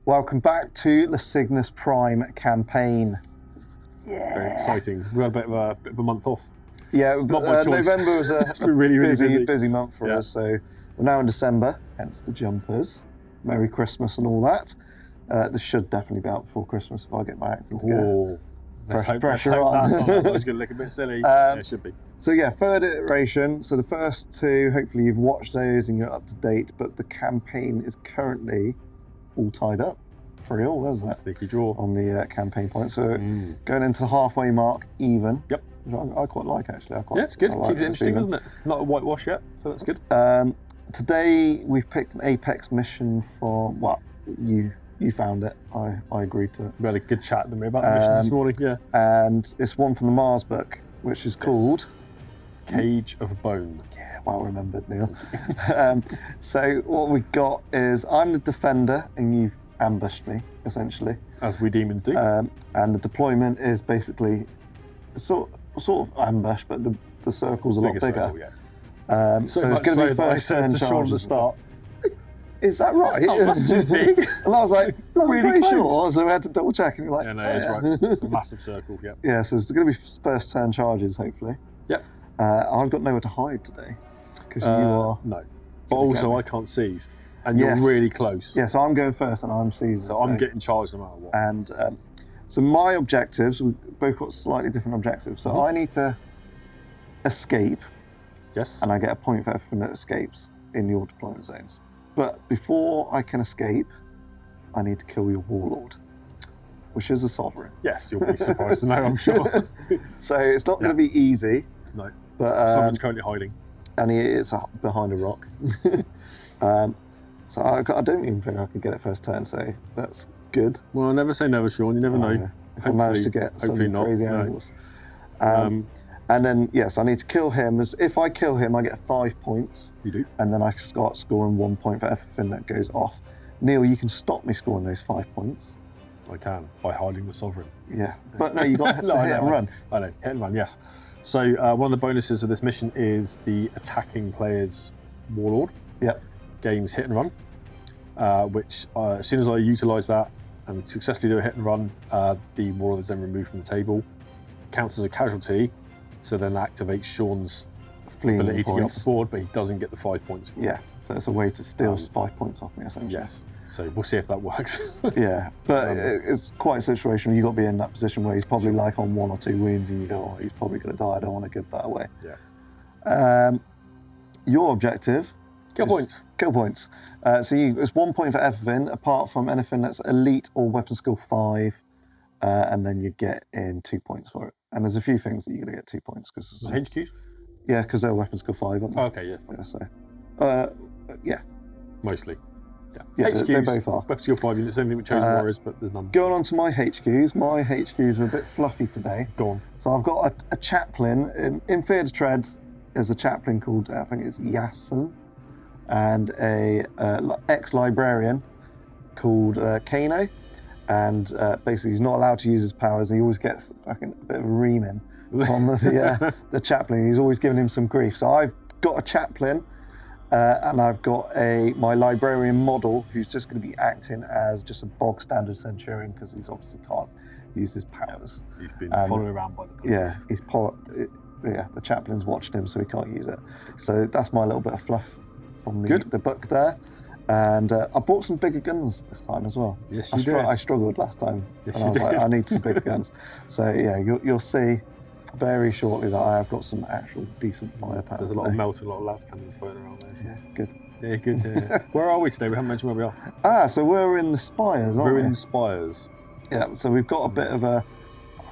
Welcome back to the Signus Prime campaign. Yeah. Very exciting. We had a bit of a month off. Yeah, November was a really busy month for us, so we're now in December, hence the jumpers. Merry Christmas and all that. This should definitely be out before Christmas if I get my acting together. Pressure on. That's on. That was going to look a bit silly. Yeah, it should be. So yeah, third iteration. So the first two, hopefully you've watched those and you're up to date, but the campaign is currently all tied up. 3-3, isn't it? Sneaky draw. On the campaign point. So going into the halfway mark, even. Yep. I quite like, actually. Yeah, it's good. Keeps it interesting, doesn't it? Not a whitewash yet, so that's good. Today we've picked an Apex mission from, well, you found it. I agreed to it. We had a good chat, didn't we, about the mission this morning, yeah. And it's one from the Mars book, which is called Cage of Bone. Yeah, well remembered, Neil. So what we've got is I'm the defender and you've ambushed me, essentially. As we demons do. And the deployment is basically sort of ambush, but the circle's a lot bigger. Circle, yeah. So it's going to be first turn charges. At the start. Is that right? That's too big. And I was like, I'm really pretty close. sure, so we had to double check, and you're like, yeah, no, it's right. It's a massive circle, yeah. Yeah, so it's going to be first turn charges, hopefully. Yep. I've got nowhere to hide today, because you are... No, but also I can't seize, and you're really close. Yeah, so I'm going first, and I'm seizing. So I'm getting charged no matter what. And so my objectives, we've both got slightly different objectives. So I need to escape. Yes. And I get a point for everything that escapes in your deployment zones. But before I can escape, I need to kill your warlord, which is a sovereign. Yes, you'll be surprised to know, I'm sure. So it's not going to be easy. No. But someone's currently hiding. And he is behind a rock. So I don't even think I can get it first turn, so that's good. Well, never say never, Sean. You never know. Yeah. If I manage to get some crazy angles. And then, yes, I need to kill him. If I kill him, I get 5 points. You do. And then I start scoring 1 point for everything that goes off. Neil, you can stop me scoring those 5 points. I can, by hiding the sovereign. Yeah, but no, you got to hit and run. I know, hit and run, yes. So one of the bonuses of this mission is the attacking player's warlord. Yep. Gains hit and run, which as soon as I utilise that and successfully do a hit and run, the warlord is then removed from the table, counts as a casualty, so then activates Sean's ability to get off the board, but he doesn't get the 5 points for it. Yeah, so it's a way to steal 5 points off me, essentially. Yes, so we'll see if that works. Yeah, but it's quite a situation where you've got to be in that position where he's probably like on 1 or 2 wounds and you go, oh, he's probably going to die, I don't want to give that away. Yeah. Your objective? Kill points. Kill points. So it's 1 point for everything, apart from anything that's elite or weapon skill 5, and then you get in 2 points for it. And there's a few things that you're going to get 2 points. HQs? Yeah, because they're weapon skill 5, aren't they? Oh, okay, yeah. So, yeah. Mostly. Yeah, HQs, they both are. Weapon skill 5 units, only with Chosen Warriors, but there's none. Going on to my HQs. My HQs are a bit fluffy today. Go on. So I've got a chaplain. In Fear the Tread, there's a chaplain called, I think it's Yasin, and a ex-librarian called Kano. And basically he's not allowed to use his powers. He always gets a bit of a reaming from the chaplain. He's always giving him some grief. So I've got a chaplain and I've got my librarian model who's just going to be acting as just a bog standard centurion because he's obviously can't use his powers. He's been followed around by the police. Yeah, the chaplain's watched him so he can't use it. So that's my little bit of fluff from the book there. And I bought some bigger guns this time as well. Yes, you did. I struggled last time. Yes, and I was like, I need some bigger guns. So yeah, you'll see very shortly that I have got some actual decent firepower. There's a lot of melt and a lot of las cannons floating around there. Yeah, good. Yeah, good. Yeah. Where are we today? We haven't mentioned where we are. So we're in the spires, aren't we? We're in spires. Yeah, so we've got a bit of a,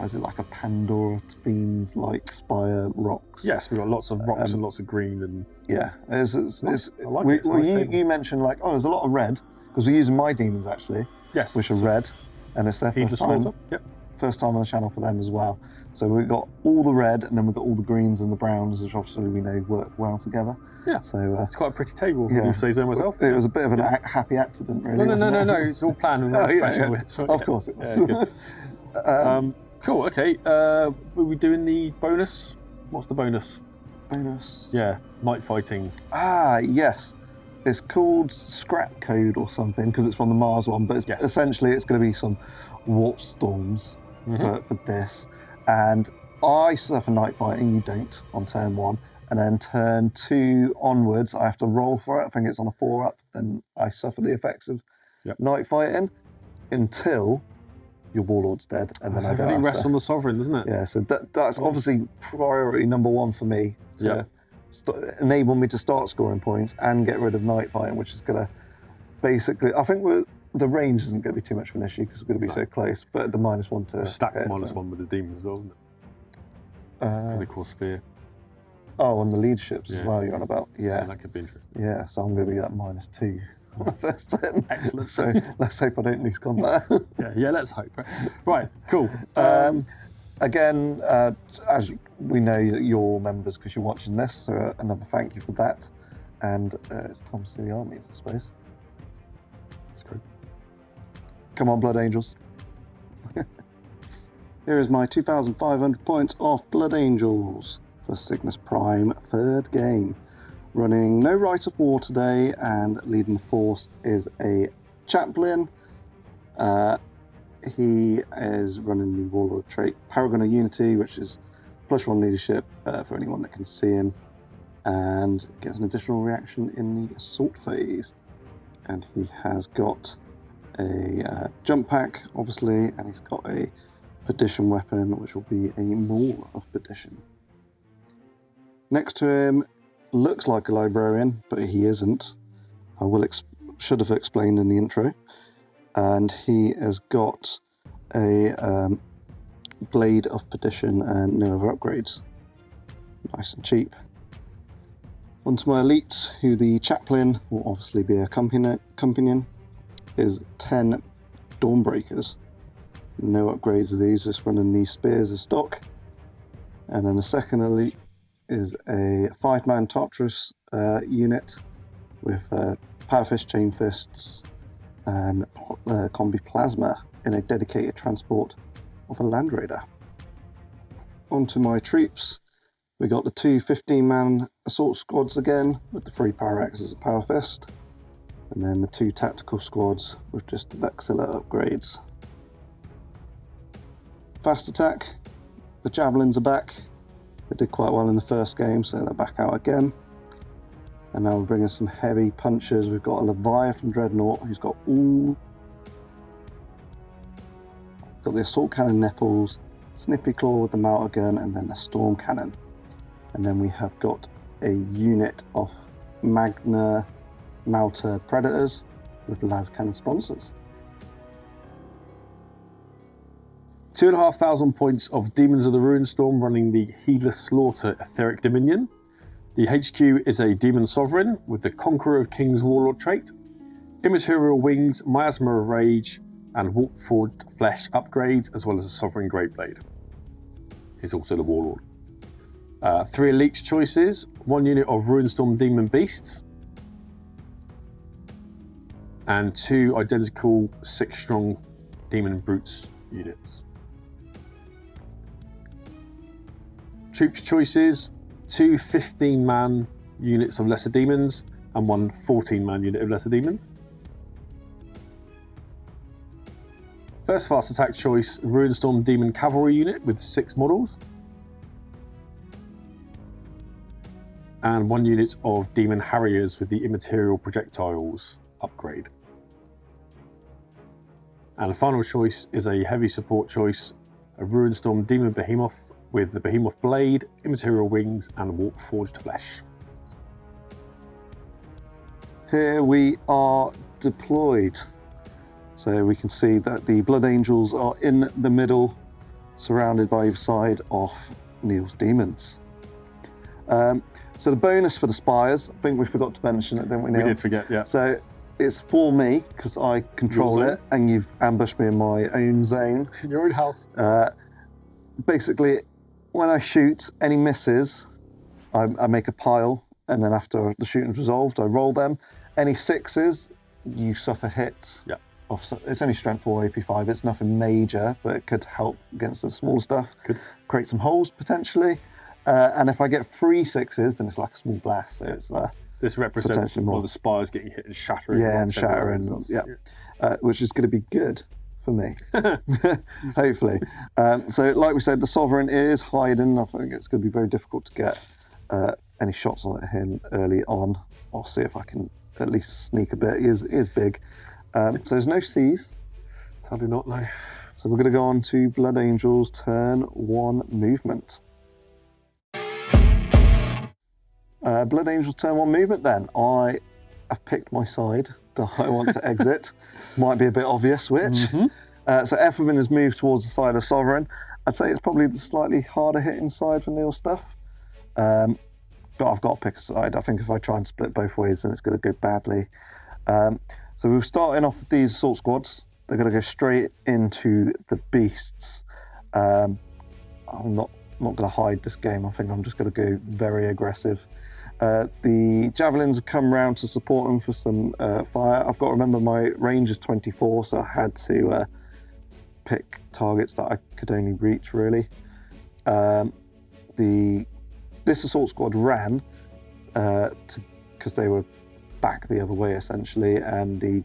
is it like a Pandora themed like spire rocks? Yes, we've got lots of rocks and lots of green and... Yeah, I like it. You mentioned like, there's a lot of red, because we're using my demons actually. Yes. Which are red, and it's their first time. Yep. First time on the channel for them as well. So we've got all the red, and then we've got all the greens and the browns, which obviously we know work well together. Yeah. So it's quite a pretty table, if you say so myself. It was a bit of a happy accident, really. No, it's all planned. Of course it was. Yeah, good. Cool, okay. Were we doing the bonus? What's the bonus? Bonus? Yeah, night fighting. Yes. It's called Scrap Code or something because it's from the Mars one, but Yes. essentially it's going to be some warp storms for this. And I suffer night fighting, you don't on turn 1. And then turn 2 onwards, I have to roll for it. I think it's on a 4-up. Then I suffer the effects of night fighting until your Warlord's dead. And then I don't Everything have rests to. on the Sovereign, doesn't it? Yeah, so that's obviously priority number 1 for me to enable me to start scoring points and get rid of night fighting, which is going to basically, I think the range isn't going to be too much of an issue because we're going to be so close, but the -1 to Stacked hit, -1 with the Demons as well, isn't it? For the core sphere. Oh, and the leaderships as well you're on about. Yeah. So that could be interesting. Yeah, so I'm going to be at -2 on the first turn. Excellent. So let's hope I don't lose combat. Yeah, let's hope. Right, cool. Again, as we know that you're all members because you're watching this, so another thank you for that. And it's time to see the armies, I suppose. That's good. Come on, Blood Angels. Here is my 2,500 points off Blood Angels for Signus Prime 3rd game. Running no Rite of War today, and leading the force is a chaplain. He is running the Warlord trait Paragon of Unity, which is +1 leadership for anyone that can see him, and gets an additional reaction in the assault phase. And he has got a jump pack, obviously, and he's got a perdition weapon, which will be a Maul of Perdition. Next to him looks like a librarian, but he isn't. I should have explained in the intro. And he has got a Blade of Perdition and no other upgrades. Nice and cheap. Onto my elites, who the chaplain will obviously be a companion, is 10 Dawnbreakers. No upgrades of these, just running these spears as stock. And then the second elite is a 5-man Tartarus unit with Power Fist, Chain Fists, and Combi Plasma in a dedicated transport of a Land Raider. Onto my troops, we got the 2 15-man assault squads again with the 3 Power Axes and Power Fist, and then the 2 tactical squads with just the Vexilla upgrades. Fast attack, the Javelins are back. They did quite well in the first game, so they're back out again. And now we're bringing some heavy punchers. We've got a Leviathan Dreadnought who's got the Assault Cannon Nipples, Snippy Claw with the Melter Gun, and then the Storm Cannon. And then we have got a unit of Magna Melter Predators with Las Cannon sponsors. 2,500 points of Demons of the Ruinstorm running the Heedless Slaughter Etheric Dominion. The HQ is a Demon Sovereign with the Conqueror of Kings Warlord trait, Immaterial Wings, Miasma of Rage, and Warp-Forged Flesh upgrades, as well as a Sovereign Greatblade. He's also the Warlord. 3 elite choices, 1 unit of Ruinstorm Demon Beasts, and 2 identical 6-strong Demon Brutes units. Troops choices, 2 15-man units of Lesser Demons and 1 14-man unit of Lesser Demons. First fast attack choice, Ruinstorm Demon Cavalry unit with 6 models. And 1 unit of Demon Harriers with the Immaterial Projectiles upgrade. And the final choice is a heavy support choice, a Ruinstorm Demon Behemoth with the Behemoth Blade, Immaterial Wings, and Warp-Forged Flesh. Here we are deployed. So we can see that the Blood Angels are in the middle, surrounded by either side of Neil's Demons. So the bonus for the Spires, I think we forgot to mention it, didn't we, Neil? We did forget, yeah. So it's for me, because I control it, and you've ambushed me in my own zone. In your own house. Basically, when I shoot, any misses, I make a pile, and then after the shooting's resolved, I roll them. Any 6s, you suffer hits. Yeah. It's only strength 4, AP 5. It's nothing major, but it could help against the small stuff. Could create some holes potentially. And if I get 3 6s, then it's like a small blast. So it's This represents Potentially more. one of the spires getting hit and shattering. Yeah, and shattering. Yeah, which is going to be good for me, hopefully. So, like we said, the Sovereign is hiding. I think it's going to be very difficult to get any shots on him early on. I'll see if I can at least sneak a bit. He is big. So there's no C's. Sadly not, no. So we're going to go on to Blood Angels turn 1 movement. Blood Angels turn 1 movement then. I have picked my side that I want to exit. Might be a bit obvious which. So Ethelwyn has moved towards the side of Sovereign. I'd say it's probably the slightly harder hitting side for Neil's stuff. But I've got to pick a side. I think if I try and split both ways, then it's going to go badly. So we're starting off with these assault squads. They're going to go straight into the beasts. I'm not going to hide this game. I think I'm just going to go very aggressive. The javelins have come round to support them for some fire. I've got to remember my range is 24, so I had to pick targets that I could only reach, really. This assault squad ran because they were back the other way, essentially, and the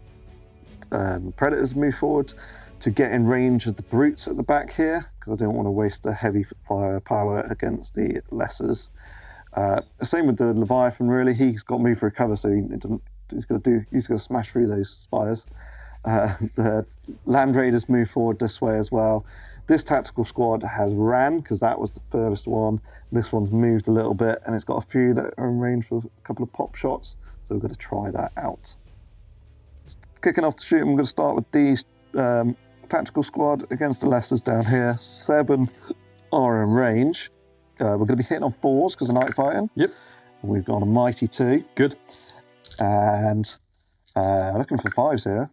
Predators moved forward to get in range of the brutes at the back here, because I didn't want to waste the heavy firepower against the lessers. Same with the Leviathan, really. He's got moved for cover, so he's going to smash through those spires. The Land Raiders move forward this way as well. This tactical squad has ran, because that was the furthest one. This one's moved a little bit, and it's got a few that are in range for a couple of pop shots, so we're going to try that out. Kicking off the shoot, I'm going to start with these tactical squad against the lessers down here. 7 are in range. We're going to be hitting on 4s because of night fighting. Yep. We've got a mighty 2. Good. And looking for 5s here.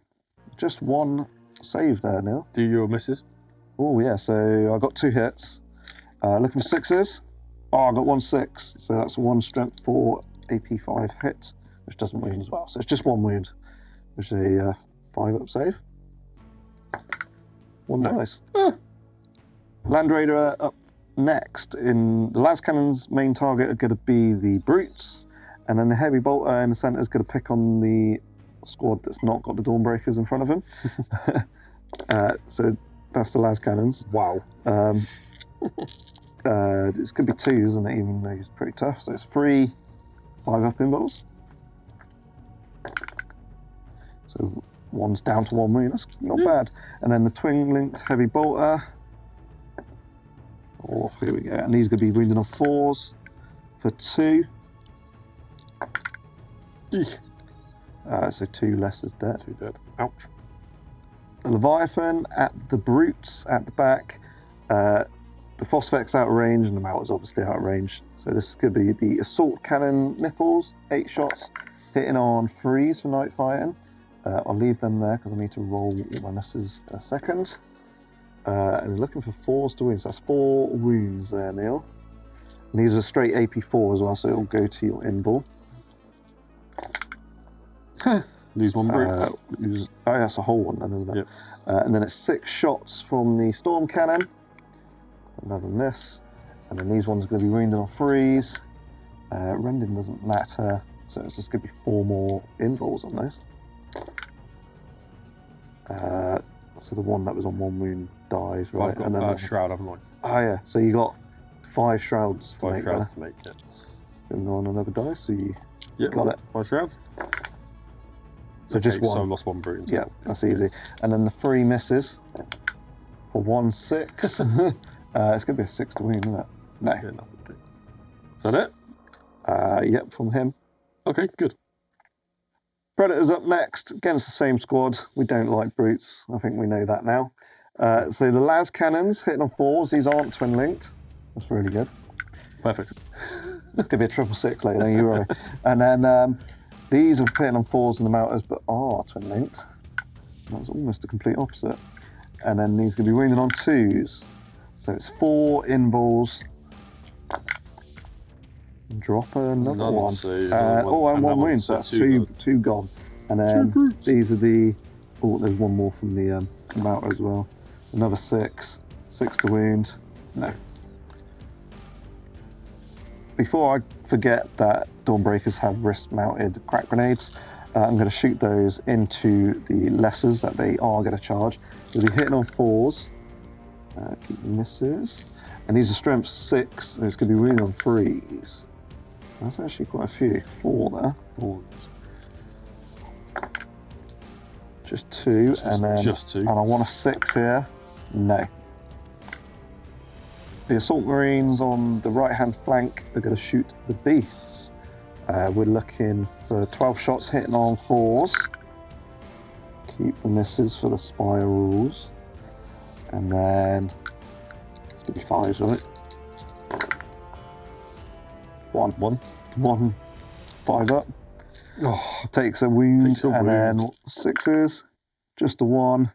Just 1 save there, Neil. Do your misses? Oh yeah, so I got 2 hits. Looking for 6s. Oh, I got 1 6. So that's 1 strength 4 AP 5 hit, which doesn't wound as well. So it's just 1 wound, which is a 5 up save. 1 dice. Land Raider up next. In the las cannon's main target are going to be the brutes, and then the heavy bolter in the centre is going to pick on the squad that's not got the Dawnbreakers in front of him. So that's the las cannons. Wow. It's going to be 2, isn't it? Even though he's pretty tough. So it's 3 5-up involves. So 1's down to 1 wound. That's not bad. And then the twin-linked heavy bolter. Oh, here we go. And he's going to be wounded on 4s for 2. So 2 less is dead. 2 dead. Ouch. The Leviathan at the brutes at the back. The Phosphex out of range, and the Mount is obviously out of range. So this could be the assault cannon nipples, 8 shots, hitting on 3s for night fighting. I'll leave them there because I need to roll my misses in a second. And looking for 4s to wound, so that's 4 wounds there, Neil. And these are straight AP4 as well, so it'll go to your invul. Lose 1 brute. Oh, that's a whole one then, isn't it? Yep. And then it's 6 shots from the storm cannon. Another than this. And then these ones are going to be wounded on 3s. Rending doesn't matter, so it's just going to be 4 more invuls on those. So the one that was on 1 wound dies, right? I've got and then a shroud, haven't I? Oh yeah, so you got 5 shrouds to 5 make shrouds there. to make it. And on another dice, so you Got it. 5 shrouds. So just 1. So I lost 1 brute. Yeah, that's easy. And then the 3 misses for 1 6. It's going to be a 6 to wound, isn't it? No. Yeah, nothing to do. Is that it? Yep, from him. Okay, good. Predators up next against the same squad. We don't like brutes. I think we know that now. So the las cannons hitting on 4s. These aren't twin linked. That's really good. Perfect. It's going to be a 666 later, don't you worry. And then these are hitting on 4s in the mounters, but are twin linked. That's almost the complete opposite. And then these are going to be wounded on 2s. So it's 4 invuls. Drop another one. And 1 wound, so that's 2 gone. And then these are the... Oh, there's 1 more from the mounter as well. Another 6 to wound. No. before I forget that Dawnbreakers have wrist-mounted crack grenades, I'm going to shoot those into the lessers that they are going to charge. We'll be hitting on 4s, keep misses, and these are strength 6, so it's going to be winning on 3s. That's actually quite a few. 4 there. 4. Just 2, and then just 2. And I want a 6 here. No. The Assault Marines on the right-hand flank are going to shoot the beasts. We're looking for 12 shots hitting on 4s. Keep the misses for the spirals. And then it's going to be 5s, right? 1. 5 up. Oh, Takes a wound, takes a and wound. then 6s. Just a 1.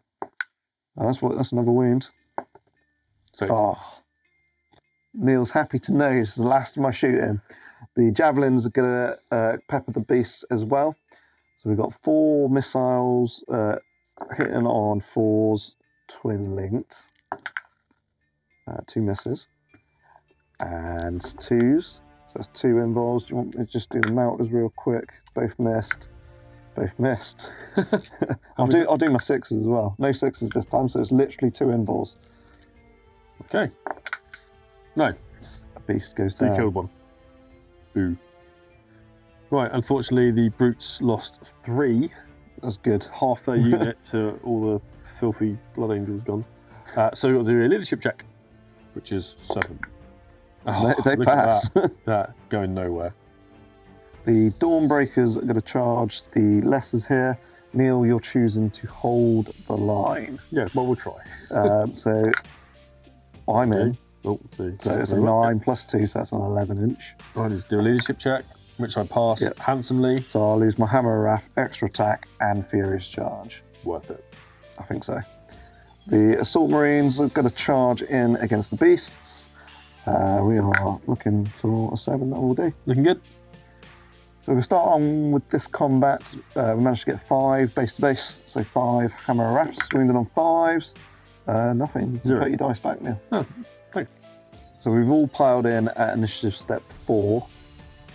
Oh, that's another wound. So, Oh. Neil's happy to know this is the last of my shooting. The javelins are going to pepper the beasts as well. So we've got 4 missiles hitting on 4s, twin linked. 2 misses. And 2s. So that's 2 involves. Do you want me to just do the melters real quick? Both missed. Both missed. I'll do my 6s as well. No 6s this time, so it's literally 2 involves. okay. No. A beast goes So you down. killed 1. Boo. Right, unfortunately, the brutes lost 3. That's good. Half their unit to all the filthy Blood Angels gone. So we've got to do a leadership check, which is 7. Oh, They look at pass. that going nowhere. The Dawnbreakers are going to charge the lessers here. Neil, you're choosing to hold the line. Yeah, well, we'll try. So I'm in. Oh, So it's a 9 plus 2, so that's an 11 inch. I need to do a leadership check, which I pass Yep. handsomely. So I'll lose my Hammer Wrath, extra attack, and Furious Charge. Worth it. I think so. The Assault Marines are going to charge in against the beasts. We are looking for a 7, that will do. Looking good. So we'll start on with this combat. We managed to get 5 base to base, so 5 Hammer Wraths, wounded on 5s. Nothing. 0. Put your dice back now. Oh, thanks. So we've all piled in at initiative step 4.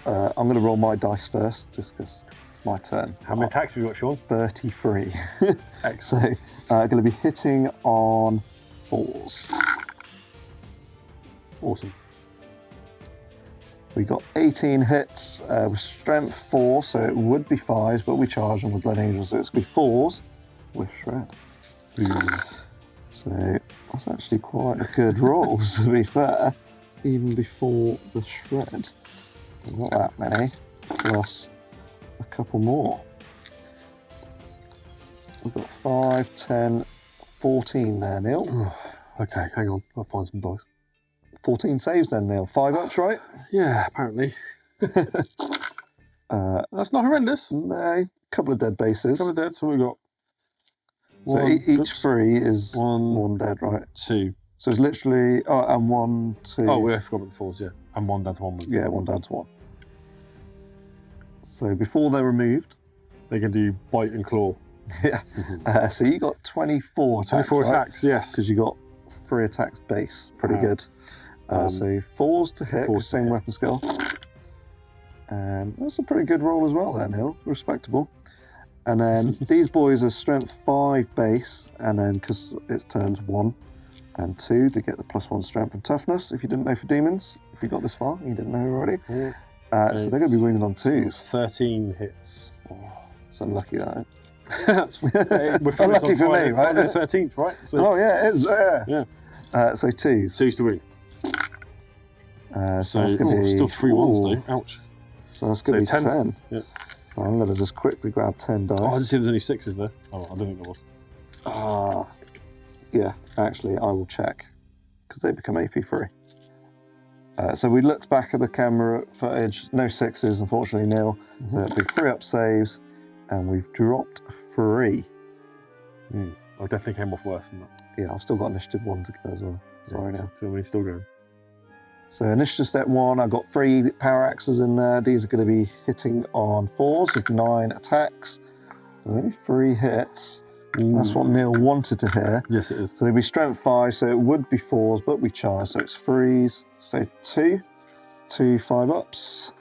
I'm going to roll my dice first, just because it's my turn. How many attacks have you got, Sean? 33. Excellent. So going to be hitting on 4s. Awesome. We got 18 hits with strength 4, so it would be 5s, but we charge them with Blood Angels, so it's going to be 4s with shred. So that's actually quite a good roll, to be fair, even before the shred. Not that many, plus a couple more. We've got 5, 10, 14 there, Neil. Oh, okay, hang on. I'll find some dice. 14 saves then, Neil. 5 ups, right? Yeah, apparently. That's not horrendous. No, couple of dead bases. Couple of dead, so we've got So one, each oops, 3 is one, 1 dead, right? 2. So it's literally, and 1, 2. Oh, we forgot about the 4s, yeah. And 1 down to 1. Yeah, 1 down to 1. So before they're removed, They can do bite and claw. yeah. So you got 24 attacks. 24 attacks, yes. Because you got 3 attacks base. Pretty good. So 4s to hit, 4s to same hit. weapon skill. And that's a pretty good roll as well there, Neil. Respectable. And then these boys are strength 5 base, and then because it's turns 1 and 2, they get the +1 strength and toughness. If you didn't know for demons, if you got this far, you didn't know already. So they're going to be wounded on 2s. 13 hits. Oh, so unlucky that. That's we're Unlucky for me, right? The 13th, right? So, Oh yeah, it is. yeah. So 2s. 2s to wound. So that's going to be still 3 1s ooh, though. Ouch. So that's going to So be 10. Yeah. So I'm going to just quickly grab 10 dice. Oh, I didn't see there's only 6s there. Oh, I don't think there was. Yeah, actually, I will check because they become AP free. So we looked back at the camera footage. No 6s, unfortunately, Neil. So it'll be 3 up saves, and we've dropped 3. I definitely came off worse than that. Yeah, I've still got initiative 1 to go as well. Sorry now. So we're still going. So initiative step 1, I've got 3 power axes in there. These are going to be hitting on 4s with 9 attacks. So only 3 hits. That's what Neil wanted to hear. Yes, it is. So they'd be strength 5, so it would be 4s, but we charge, so it's 3s. So 2. 2 5-ups.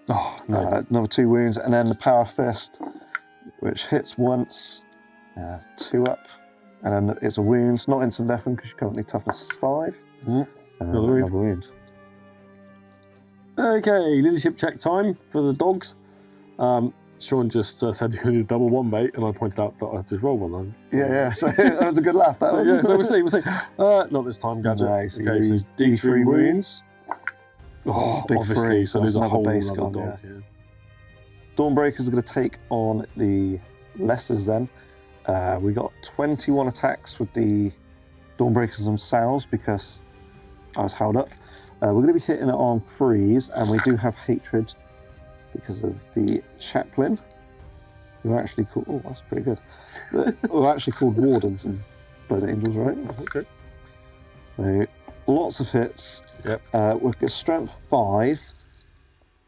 Oh, no. Another 2 wounds, and then the Power Fist, which hits once, 2 up, and then it's a wound, not instant deafened because you're currently toughness 5. Another wound. Okay, leadership check time for the dogs. Sean just said you could do double one, mate, and I pointed out that I just rolled one then. Yeah, so that was a good laugh. So we'll see. Not this time, Gadget. No, so okay, so D3 wounds. Oh, Big obviously, 3, so there's a whole base other gone, dog yeah. here. Dawnbreakers are going to take on the Lessers then. We got 21 attacks with the Dawnbreakers themselves because I was held up. We're going to be hitting it on freeze, and we do have hatred because of the chaplain, who actually called. Oh, that's pretty good. Who actually called wardens and blood angels, right? Okay. So lots of hits. Yep. We've got strength 5,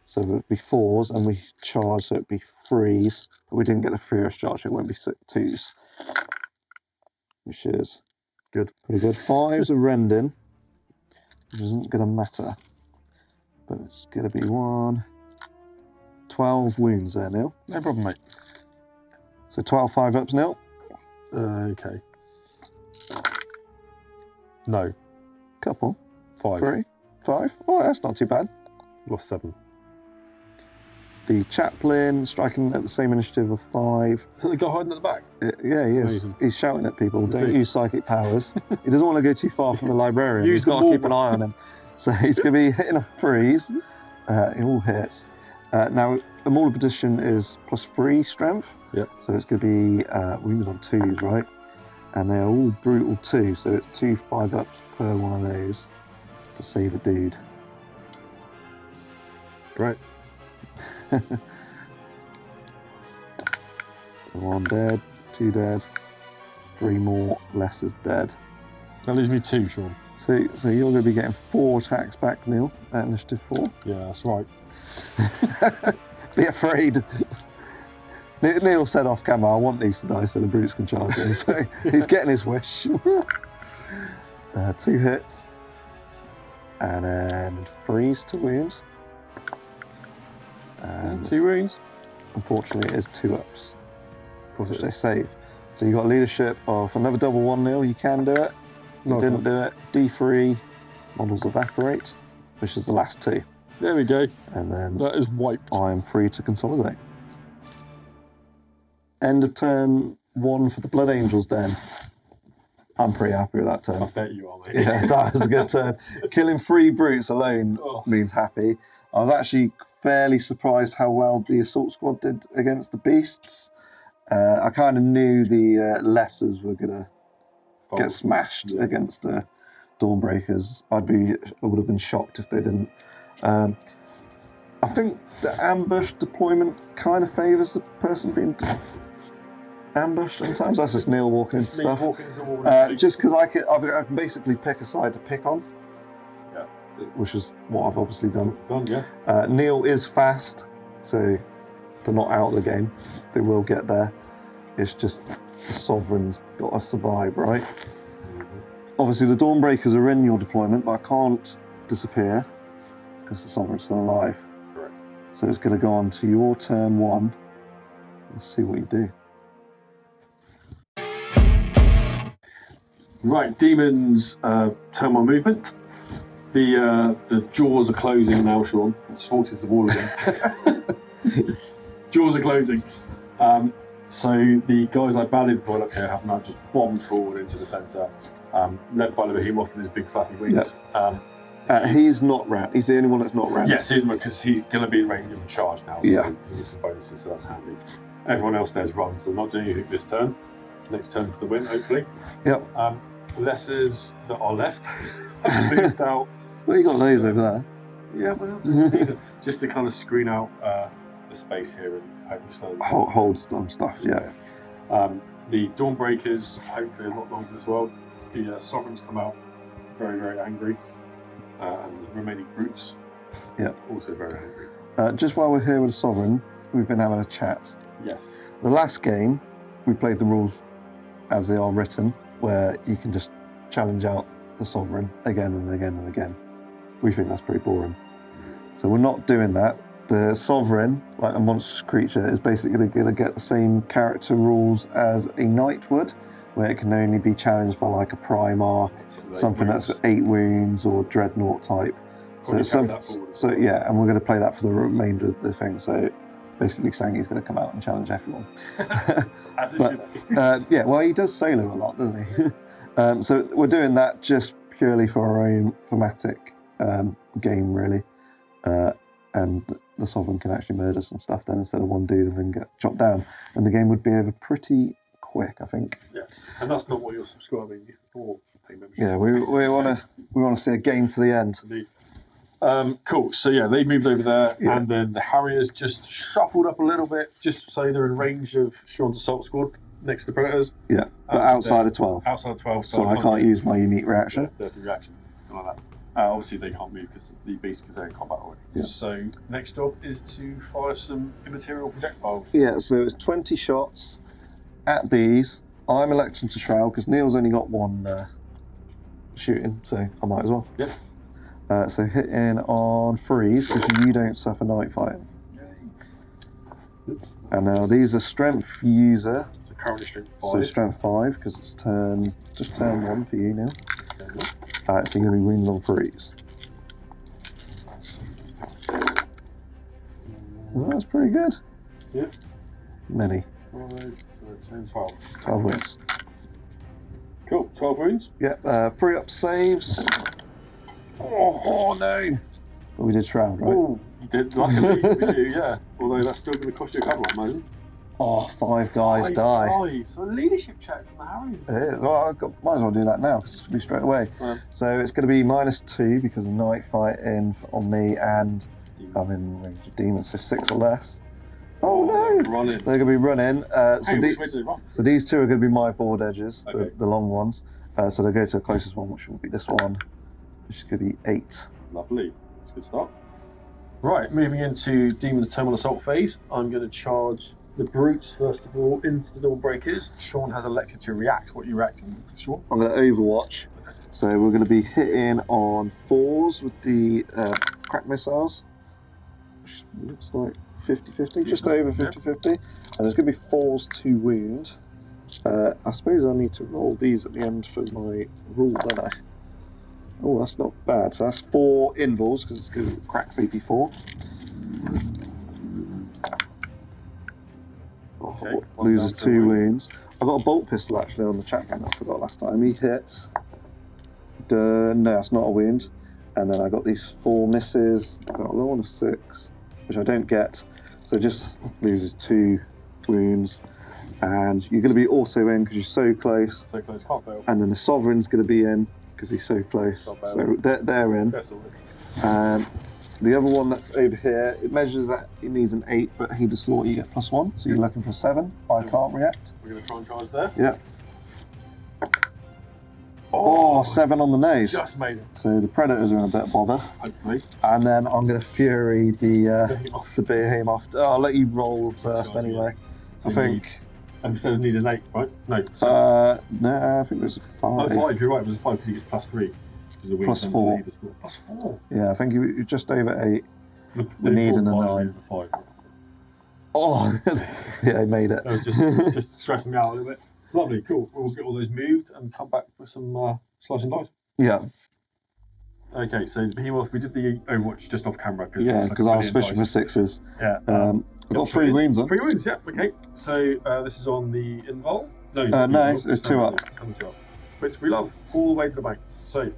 so it would be 4s, and we charge, so it'd be 3s. But we didn't get a furious charge; it won't be 2s, which is good. Pretty good. 5s are rending, which isn't going to matter, but it's going to be 12 wounds there, Neil. No problem, mate. So 12 5-ups, Neil. Okay. No. Couple. 5. 3. 5. Oh, that's not too bad. Lost 7. The chaplain striking at the same initiative of 5. Is that the guy hiding at the back? Yeah, he is. Amazing. He's shouting at people, Is don't he? use psychic powers. He doesn't want to go too far from the librarian. Use He's got the to keep an ball. eye on him. So he's going to be hitting a freeze. It all hits. Now, a Maul Edition is +3 strength. Yep. So it's going to be wounds on 2s, right? And they're all brutal too, so it's 2 5-ups per one of those to save a dude. Great. 1 dead, 2 dead, 3 more, less is dead. That leaves me 2, Sean. So you're going to be getting 4 attacks back, Neil, at initiative 4. Yeah, that's right. Be afraid. Neil said off camera, I want these to die so the brutes can charge in. So he's getting his wish. 2 hits. And then freeze to wound. And 2 wounds. unfortunately it is 2-ups. Of course Which it they is. save. So you got leadership of another double 1 Neil, you can do it. No, You didn't do it. D3, models evaporate, which is the last 2. There we go. And then That is wiped. I am free to consolidate. End of turn 1 for the Blood Angels then. I'm pretty happy with that I turn. bet you are, mate. Yeah, that was a good turn. Killing 3 brutes alone Oh. means happy. I was actually fairly surprised how well the Assault Squad did against the Beasts. I kind of knew the Lessers were going to get smashed against Dawnbreakers. I would have been shocked if they didn't. I think the ambush deployment kind of favours the person being ambushed sometimes. That's just Neil walking into stuff. Just because I can basically pick a side to pick on. Yeah. Which is what I've obviously done. Yeah. Neil is fast, so they're not out of the game. They will get there. It's just the Sovereign's got to survive, right? Obviously, the Dawnbreakers are in your deployment, but I can't disappear because the Sovereign's still alive. Correct. So it's going to go on to your turn 1. Let's see what you do. Right, Demons turn one movement. The jaws are closing now, Sean. Just walked into the wall again. Jaws are closing. So the guys I ballied before up here have now just bombed forward into the centre, led by the Behemoth with his big flappy wings. Yep. He's not round. He's the only one that's not round. Yes, because he's going to be in range of a charge now. So Yeah. he gets some bonuses, so that's handy. Everyone else there's run, so they're not doing anything this turn. Next turn for the win, hopefully. Yep. The Lessers that are left moved out. Well, you got those over there. Yeah, well, just to kind of screen out the space here and hopefully slowly. Hold some stuff, yeah. The Dawnbreakers hopefully are not long as well. The Sovereigns come out very, very angry. And the remaining brutes also very angry. Just while we're here with the Sovereign, we've been having a chat. Yes. The last game, we played the rules as they are written, where you can just challenge out the Sovereign again and again and again. we think that's pretty boring. So we're not doing that. The Sovereign, like a monstrous creature, is basically going to get the same character rules as a Knight would, where it can only be challenged by like a Primarch, something that's got 8 wounds or Dreadnought type. So yeah, and we're going to play that for the remainder of the thing. So basically, Sangi's going to come out and challenge everyone. As it should be. Yeah, well, he does solo a lot, doesn't he? So we're doing that just purely for our own thematic game, really. And the Sovereign can actually murder some stuff then instead of one dude and then get chopped down. And the game would be over pretty quick, I think. Yes, and that's not what you're subscribing for. Yeah, we want to see a game to the end. Indeed. Cool. So yeah, they moved over there, and then the Harriers just shuffled up a little bit, just so they're in range of Sean's assault squad next to Predators. Yeah, but outside of 12. Outside of 12, so I can't use my unique reaction. Yeah, dirty reaction, something like that. Obviously, they can't move because the beast is in combat already. Yeah. So next job is to fire some immaterial projectiles. Yeah. So it's 20 shots at these. I'm electing to shroud because Neil's only got one shooting, so I might as well. Yep. So hitting on 3s because you don't suffer night fighting. Yay. And now these are strength user. So currently strength 5. So strength 5 because it's just turn 1 for you now. So you're going to be wounded on 3s. Well, that's pretty good. Yeah. Many. 12. 12 wounds. Cool. 12 wounds. Yeah. 3 up saves. Oh no! But we did shroud, right? Oh, you did. Luckily, we do, yeah. Although that's still going to cost you a couple, I imagine. Oh, 5 guys die. Guys. So a leadership check from the Harriers. It is. Well, might as well do that now because it's going to be straight away. Yeah. So it's going to be -2 because of night fighting on me and I'm in range of demons, so 6 or less. Oh no! Running. They're going to be running. So these 2 are going to be my board edges, okay. the long ones. So they'll go to the closest one, which will be this one, which is going to be 8. Lovely. That's a good start. Right, moving into Demon's Terminal Assault phase, I'm going to charge the Brutes first of all into the Dawnbreakers. Sean has elected to react. What are you reacting, Sean? I'm going to Overwatch. So we're going to be hitting on 4s with the crack missiles, which looks like 50-50, just over 50-50. And there's going to be 4s to wound. I suppose I need to roll these at the end for my rule, don't I? Oh, that's not bad. So that's 4 invuls because it's going to crack CP4. Okay, loses 2 wounds. I've got a bolt pistol actually on the chat cam that I forgot last time. He hits. No, that's not a wound. And then I got these 4 misses. I got a low one of 6, which I don't get. So it just loses 2 wounds. And you're going to be also in because you're so close. So close, can't fail. And then the Sovereign's going to be in because he's so close. So they're in. The other one that's over here, it measures that it needs an 8, but he does slaughter, you get +1. So you're looking for a 7. I can't react. We're going to try and charge there. Yeah. Oh, 7 on the nose. Just made it. So the Predators are in a bit of bother. Hopefully. And then I'm going to Fury the Behemoth. Oh, I'll let you roll first anyway. So I think. And instead of need an 8, right? No. No, I think it was a 5. Oh, 5, you're right, it was a 5 because he gets +3. +4. +4. Yeah, I think you're just over 8. We need an 9. 5. Oh, yeah, he made it. That was just stressing me out a little bit. Lovely, cool. We'll get all those moved and come back with some slicing dice. Yeah. Okay, so the Behemoth, we did the Overwatch just off camera. Yeah, because I was fishing for 6s. Yeah. I've got 3 wounds on. 3 wounds, yeah, okay. So this is on the invul. No, it's 2 up. Which we love, all the way to the bank. So,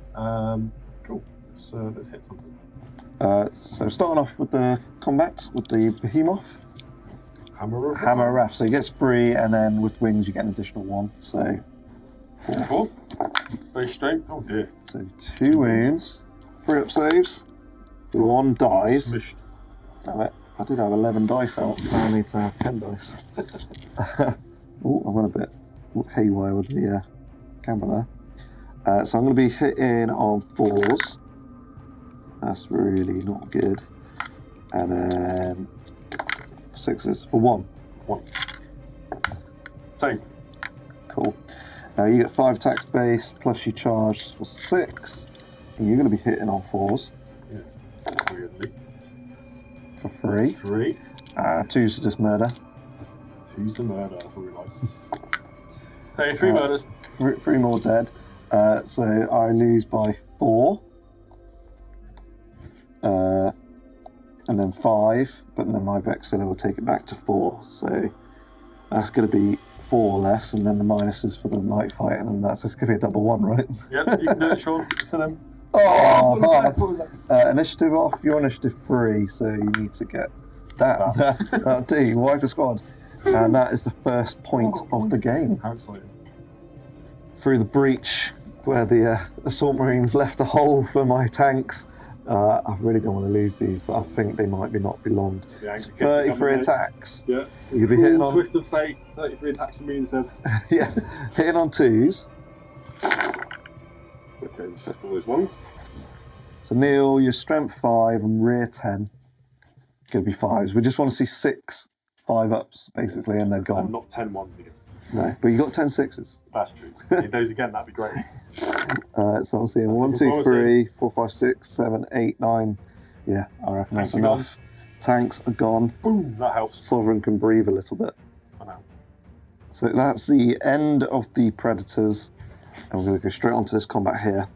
cool. So let's hit something. So starting off with the combat with the Behemoth. Hammer Raff. So he gets 3, and then with wings you get an additional 1. So 4. Very strength. Oh dear. So 2 wounds, 3 up saves, 1 dies. Smushed. Damn it. I did have 11 dice out. I need to have 10 dice. Oh, I went a bit haywire with the camera there. So I'm going to be hitting on 4s. That's really not good. And then 6s for 1. 1. Same. Cool. Now you get 5 attacks base plus you charge for 6. And you're going to be hitting on 4s. Yeah. Weirdly. For 3. 3. 2's to just murder. 2's the murder, that's what we like. Okay, 3 murders. 3 more dead. So I lose by 4. And then 5, but then my Vexilla will take it back to 4. So that's going to be 4 less, and then the minuses for the night fight, and then that's just going to be a double 1, right? Yep, you can do it, Sean. To them. Initiative off. Your initiative 3, so you need to get that D. Wipe a squad. And that is the first point of the game. How exciting. Through the breach where the Assault Marines left a hole for my tanks. I really don't want to lose these, but I think they might not be long. It's 33 attacks. Yeah. You'll be hitting on... Twist of fate, 33 attacks from me instead. Yeah, hitting on 2s. Okay, let's shift all those ones. So Neil, your strength 5 and rear 10. Going to be 5s. We just want to see 6 5-ups, basically, and they're gone. And not 10 ones again. No, but you got 10 6s. That's true. Need those again, that'd be great. So I'm seeing 1, 2, 3, 4, 5, 6, 7, 8, 9. Yeah, I reckon that's enough. Tanks are gone. Boom, that helps. Sovereign can breathe a little bit. I know. So that's the end of the Predators. And we're going to go straight onto this combat here.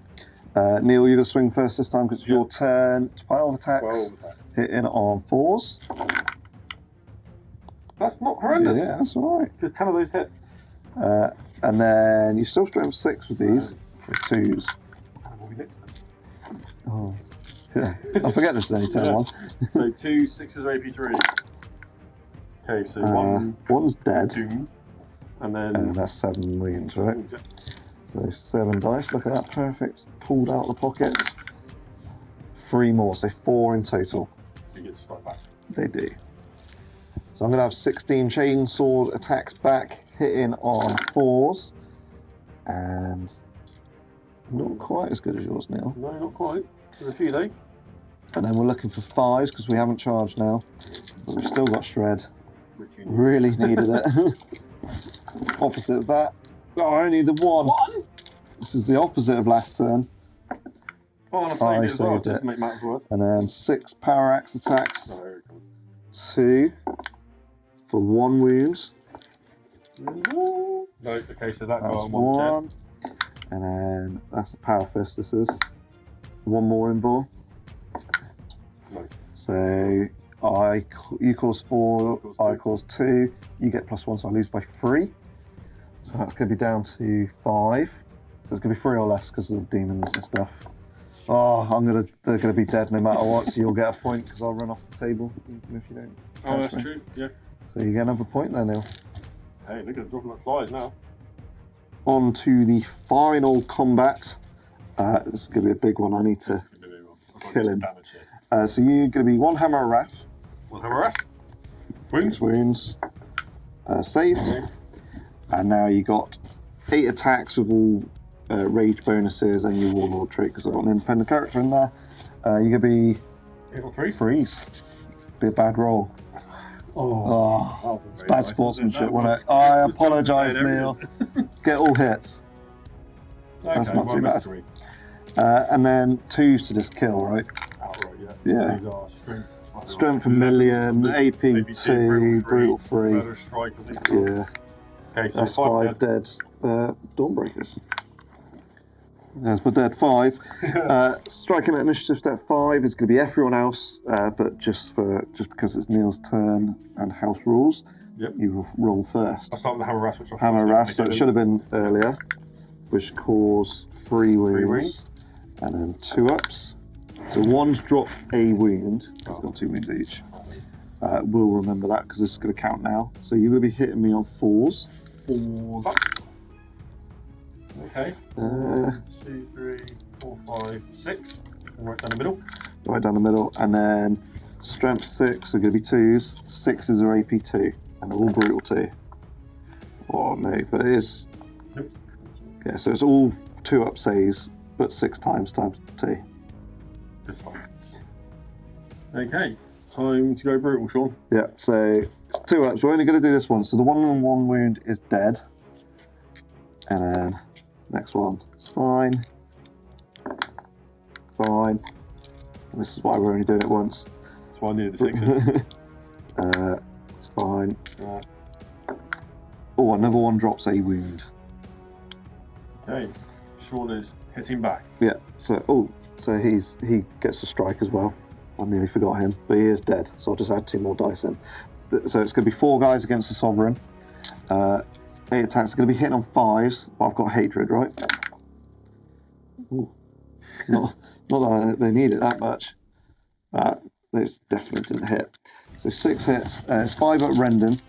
Neil, you're going to swing first this time because it's your turn. 12 attacks. Hitting on 4s. That's not horrendous. Yeah, that's all right. Because 10 of those hit. And then you still strength 6 with these. So 2s. Oh, yeah. I forget this is only turn 1. So 2 6s are AP3. Okay, so 1's dead. Doom. And then... that's 7 wounds, right? So 7 dice. Look at that. Perfect. Pulled out the pockets. 3 more, so 4 in total. You get to strike back. They do. So I'm going to have 16 chainsword attacks back, hitting on 4s. And not quite as good as yours now. No, not quite. There's a few though. And then we're looking for 5s because we haven't charged now. But we've still got shred. Really needed it. Opposite of that. Oh, I only the 1. This is the opposite of last turn. Oh, and I saved it. To make matters worse. And then 6 power axe attacks. 2 for 1 wound. No, okay, so that got that's 1. And then that's the power fist. This is 1 more in ball. No. So you cause 4, I cause 2. You get +1, so I lose by 3. So that's going to be down to 5. So it's going to be 3 or less because of the demons and stuff. Oh, they're going to be dead no matter what, so you'll get a point because I'll run off the table even if you don't. Oh, that's true, yeah. So you get another point there, Neil. Hey, look at them dropping like flies now. On to the final combat. This is going to be a big one. I need to kill him. So you're going to be 1 hammer of wrath. 1 hammer of wrath. Wounds. Wounds. Saved. Okay. And now you got 8 attacks with all rage bonuses and your warlord trait because I've got an independent character in there. You're going to be 3s. Be a bad roll. Oh, it's bad sportsmanship, wasn't it? I apologise, Neil. Get all hits. Okay, that's not too bad. And then 2s to just kill, right? Outright, yeah. These are strength 1 million, AP 2, brutal 3. Yeah. Okay, so that's 5 dead Dawnbreakers. There's my dead 5. Striking at initiative step 5 is going to be everyone else, but just because it's Neil's turn and house rules, you will roll first. I'll start with the hammer rasp, hammer rasp, so it should have been earlier, which caused 3 wounds, and then 2 ups. So 1's dropped a wound. It's got 2 wounds each. We'll remember that because this is going to count now. So you're going to be hitting me on 4s. 4s up. Okay. 1, 2, 3, 4, 5, 6. Right down the middle. Right down the middle, and then strength 6 are going to be 2s. 6s are AP 2, and they're all brutal 2. Oh no, but it is. Nope. Yeah, so it's all 2-up saves, but 6 times 2. Just fine. Okay, time to go brutal, Sean. Yeah, so it's 2 ups. We're only going to do this one. So the 1-on-1 wound is dead, and then next one is fine. Fine. This is why we're only doing it once. That's why I needed the 6s. It's fine. Oh, another one drops a wound. Okay, Sean is hitting back. Yeah, so he gets to strike as well. I nearly forgot him, but he is dead, so I'll just add 2 more dice in. So it's going to be 4 guys against the Sovereign. 8 attacks. It's going to be hitting on 5s, but I've got hatred, right? Ooh. Not that they need it that much. Those definitely didn't hit. So 6 hits. It's 5 at Rendon.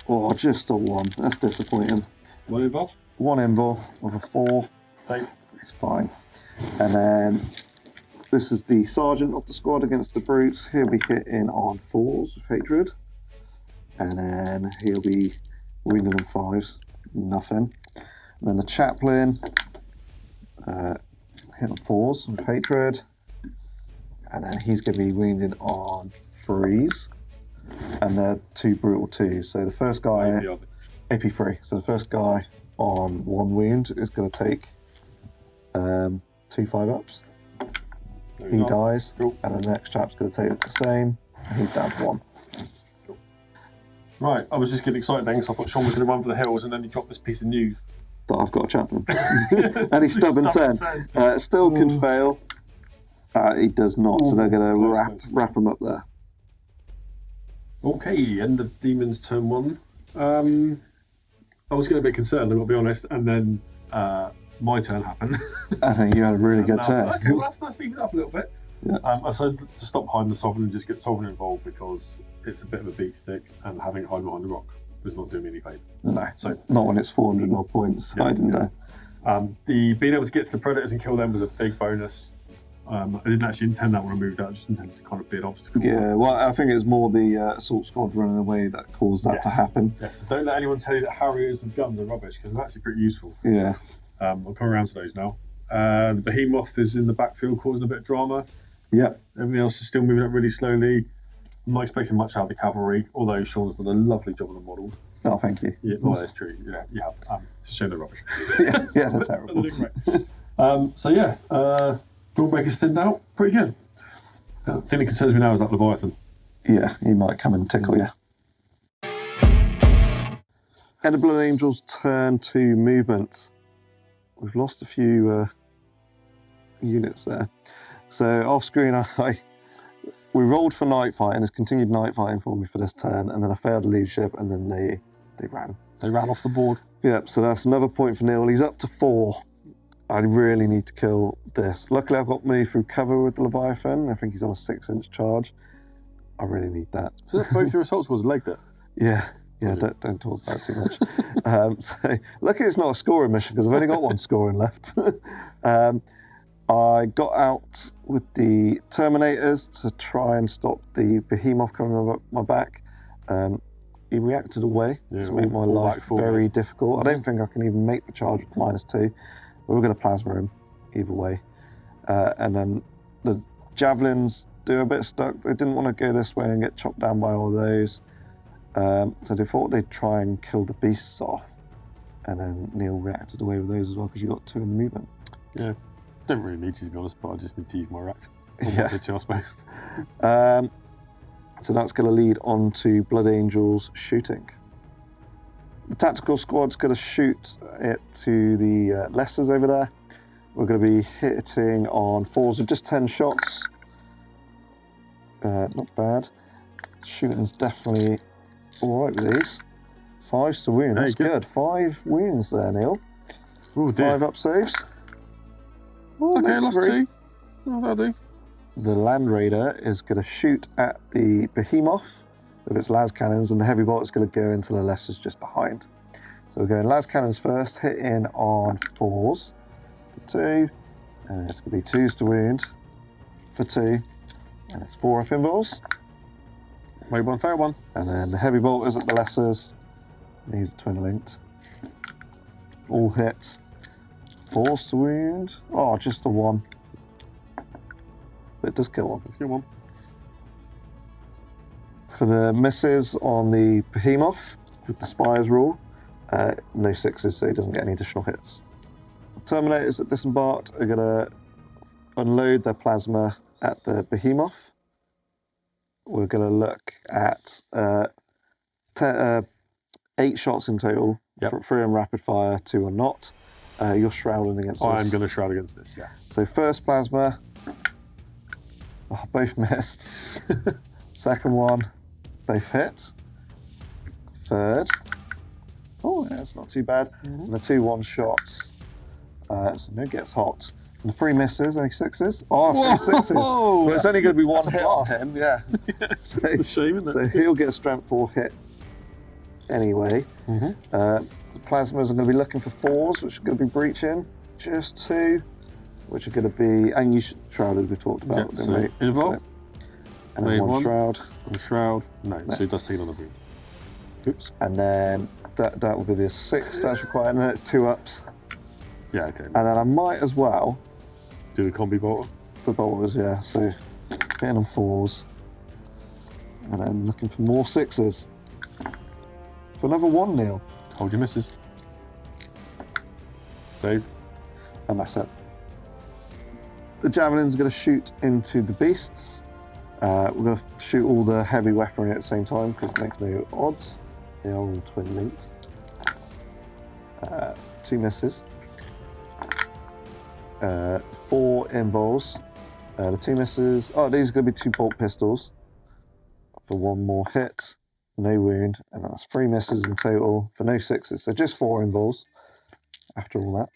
Oh, just a 1. That's disappointing. 1 involved? 1 invul with a 4. Save. It's fine. And then this is the sergeant of the squad against the brutes. He'll be hitting on 4s with hatred. And then he'll be wounded on 5s. Nothing. And then the chaplain hit on 4s with hatred. And then he's going to be wounded on 3s. And they're 2 brutal 2s. So the first guy, AP3. So the first guy on 1 wound is going to take 2 5-ups. He dies. Cool. And the next chap's going to take the same. And he's down to 1. Cool. Right, I was just getting excited then, so I thought Sean was going to run for the hills, and then he dropped this piece of news. That I've got a chaplain. And he's stubborn 10. Still could fail. He does not, so they're going to wrap him up there. Okay, end of Demons turn 1. I was getting a bit concerned, I've got to be honest, and then my turn happened. I think you had a really good turn. Okay, well, that's nice to even it up a little bit. Yeah. I decided to stop behind the Sovereign and just get Sovereign involved because it's a bit of a beat stick, and having it hide behind the rock was not doing me any favour. No, so not when it's 400 odd points. Yeah, I didn't know. Being able to get to the Predators and kill them was a big bonus. I didn't actually intend that when I moved out, I just intended to kind of be an obstacle. Yeah, well, I think it was more the assault squad running away that caused that to happen. Yes, so don't let anyone tell you that Harriers with guns are rubbish, because it's actually pretty useful. Yeah. I'll come around to those now. The Behemoth is in the backfield causing a bit of drama. Yep. Everything else is still moving up really slowly. I'm not expecting much out of the cavalry, although Sean's done a lovely job on the model. Oh, thank you. Yeah, well, that's true. Yeah. It's a shame they're rubbish. yeah, they're terrible. Dawnbreaker's thinned out. Pretty good. The thing that concerns me now is that Leviathan. Yeah, he might come and tickle you. End of Blood Angels turn to movement. We've lost a few units there. So off screen, we rolled for night fight and it's continued night fighting for me for this turn, and then I failed leadership, and then they ran. They ran off the board. Yep, so that's another point for Neil. He's up to 4. I really need to kill this. Luckily, I've got moved through cover with the Leviathan. I think he's on a 6-inch charge. I really need that. So that's both your assault squads legged it? Yeah, don't talk about it too much. So luckily it's not a scoring mission because I've only got 1 scoring left. I got out with the Terminators to try and stop the Behemoth coming up my back. He reacted away to make my life very difficult. I don't think I can even make the charge with -2. But we're going to plasma him either way. And then the Javelins do a bit stuck. They didn't want to go this way and get chopped down by all those. So they thought they'd try and kill the beasts off. And then Neil reacted away with those as well because you got 2 in the movement. Yeah. Don't really need to be honest, but I just need to use my reaction. I suppose. So that's going to lead on to Blood Angels shooting. The tactical squad's going to shoot it to the Lessers over there. We're going to be hitting on 4s with just 10 shots. Not bad. Shooting's definitely all right with these. 5s to wound. That's good. 5 wounds there, Neil. Ooh, 5 up saves. Ooh, okay, lost 2. Oh, that'll do. The Land Raider is going to shoot at the Behemoth with its las cannons, and the heavy bolt is going to go into the Lessers just behind. So we're going las cannons first, hitting on 4s for 2. It's going to be 2s to wound for 2. And it's 4 up involves. Wait one, fair one. And then the heavy bolters at the Lessers. These are twin linked. All hit. 4s to wound. Oh, just a 1. But it does kill 1. Let's get 1. For the misses on the Behemoth, with the Spire's rule, no 6s, so he doesn't get any additional hits. The Terminators that disembarked are going to unload their plasma at the behemoth. We're going to look at 8 shots in total. Yep. 3 on rapid fire, 2 on not. You're shrouding against this. I'm going to shroud against this, yeah. So first plasma, both missed. Second one, both hit. Third, yeah, it's not too bad. And the 2 1-shots, so no gets hot. And the 3 misses, only 6s. Oh, 3 6s. Well, it's only going to be 1 hit on him, yeah. It's a shame, isn't it? So he'll get a strength 4 hit anyway. The plasmas are going to be looking for 4s, which are going to be breaching. Just 2, which are going to be, and you shrouded, we talked about. Yeah, so involve. And then 1 shroud. 1 shroud. No, so he does take it on the boot. Oops. And then that will be the 6 that's required, and then it's 2 ups. Yeah, okay. And then I might as well do the combi bolter. The bolters, yeah. So getting on 4s, and then looking for more 6s. For another 1, Neil. Hold your misses. Saved. And that's it. The javelin's going to shoot into the beasts. We're going to shoot all the heavy weaponry at the same time because it makes no odds. They are all twin links. 2 misses. 4 invols. The 2 misses. Oh, these are going to be 2 bolt pistols for 1 more hit. No wound, and that's 3 misses in total for no 6s. So just 4 invols after all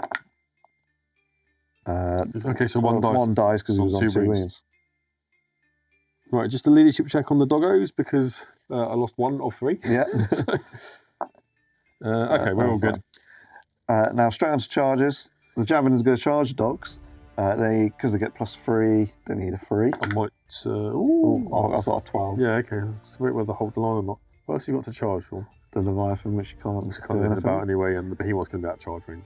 that. Okay, so 1 dies. 1 dies because he was on 2 wounds. Right, just a leadership check on the doggos because I lost 1 of 3. Yeah. Okay, we're all good. Now straight on to charges. The javelin's going to charge the dogs. Because they get +3, they need a 3. I might. I've got a 12. Yeah, okay. Let's wait whether hold the line or not. What else have you got to charge for? The Leviathan, which you can't do anything about anyway, and the Behemoth's going to be out of charge range.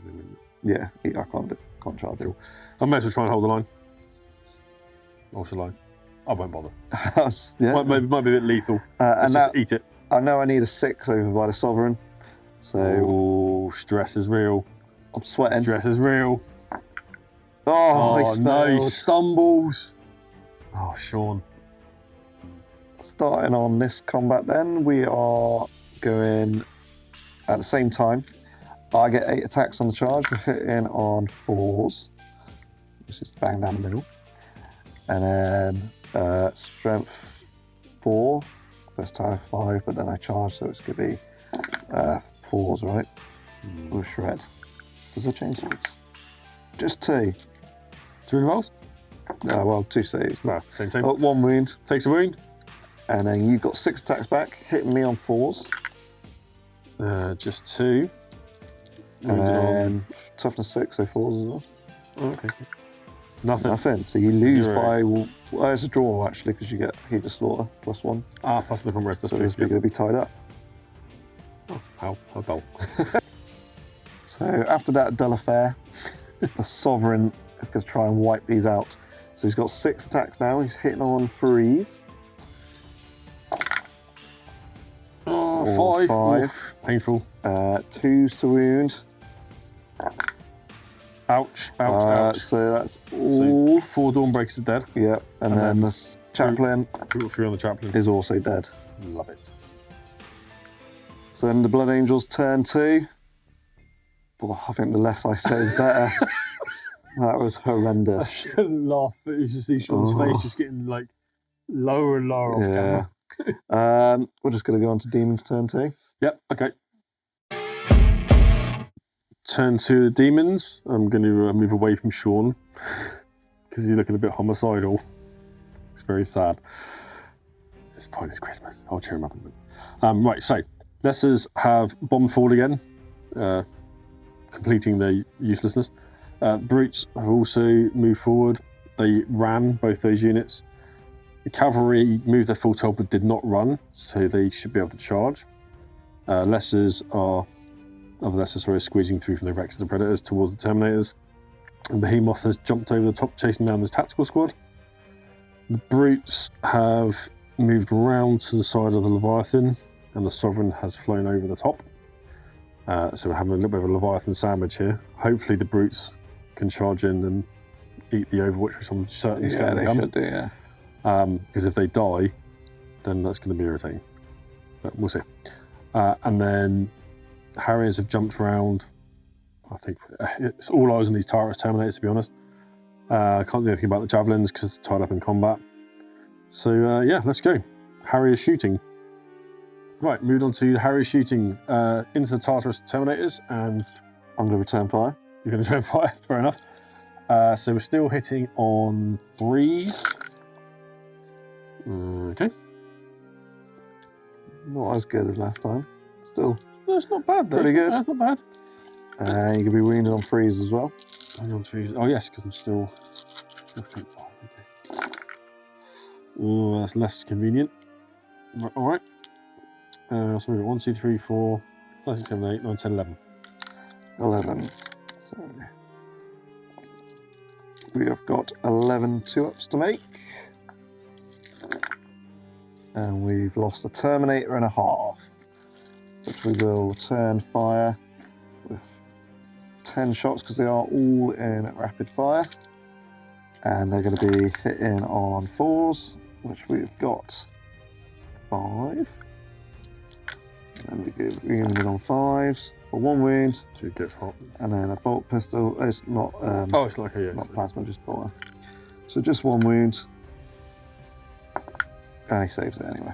Yeah, I can't charge it. I may as well try and hold the line. Or shall I? I won't bother. Yeah. Might be a bit lethal. And just eat it. I know I need a 6 over by the Sovereign. So stress is real. I'm sweating. Stress is real. Oh no, he stumbles. Oh, Sean. Starting on this combat then, we are going at the same time. I get 8 attacks on the charge. We're hitting on 4s. This is bang down the middle. And then strength 4. First time 5, but then I charge, so it's going to be 4s, right? With shred. Does it change things? Just 2. 2 involves? Well, 2 saves. No, same thing. 1 wound. Takes a wound. And then you've got 6 attacks back, hitting me on 4s. Just 2. And then toughness 6, so 4s as well. Okay. Nothing. So you lose 0. by. Well, it's a draw actually because you get heat to slaughter +1. Plus the comrades. That's so true. you're going to be tied up. Oh, how dull. So after that dull affair, the Sovereign is going to try and wipe these out. So he's got 6 attacks now. He's hitting on 3s. 5. Oof, painful. 2s to wound. Ouch, ouch. So that's all. So 4 Dawnbreakers are dead. Yeah, and then the Chaplain 3 on the Chaplain. is also dead. Love it. So then the Blood Angels turn 2. Oh, I think the less I say, the better. That was horrendous. I shouldn't laugh, but you should see Sean's face just getting like lower and lower off camera. We're just going to go on to Demons turn 2. Yep, okay. Turn to the Demons. I'm going to move away from Sean because he's looking a bit homicidal. It's very sad. It's fine, it's Christmas. I'll cheer him up a bit. Right, so Lessers have Bomb Fall again, completing their uselessness. Brutes have also moved forward. They ran both those units. The cavalry moved their full toll but did not run, so they should be able to charge. Lessers are squeezing through from the Rex of the Predators towards the Terminators. And Behemoth has jumped over the top, chasing down the tactical squad. The Brutes have moved round to the side of the Leviathan, and the Sovereign has flown over the top. So we're having a little bit of a Leviathan sandwich here. Hopefully the Brutes can charge in and eat the Overwatch, which I'm certain is Yeah, going to they come. should do, yeah. Because if they die, then that's going to be irritating. But we'll see. And then Harriers have jumped around. I think it's all eyes on these Taurus Terminators, to be honest. I can't do anything about the Javelins because it's tied up in combat. So, yeah, let's go. Harrier shooting. Right, moved on to Harrier shooting into the Tartarus Terminators, and I'm going to return fire. you're going to turn fire. Fair enough. So we're still hitting on 3s. Okay. Not as good as last time. Still No, it's not bad, though. Pretty good. It's not bad. you can be wounded on 3s as well. Hang on, 3s. Oh, yes, because I'm still 5. Okay. Oh, that's less convenient. Right, all right. So we've got 1, 2, 3, 4, 5, 6, 7, 8, 9, 10, 11. 11. So we have got 11 2-ups to make. And we've lost a Terminator and a half, which we will return fire with 10 shots because they are all in rapid fire. And they're going to be hitting on 4s, which we've got 5. And we get wounded on 5s for 1 wound. So it gets hot. And then a bolt pistol. It's not. Oh, it's like a yes. Not plasma, just bolter. So just 1 wound. And he saves it anyway.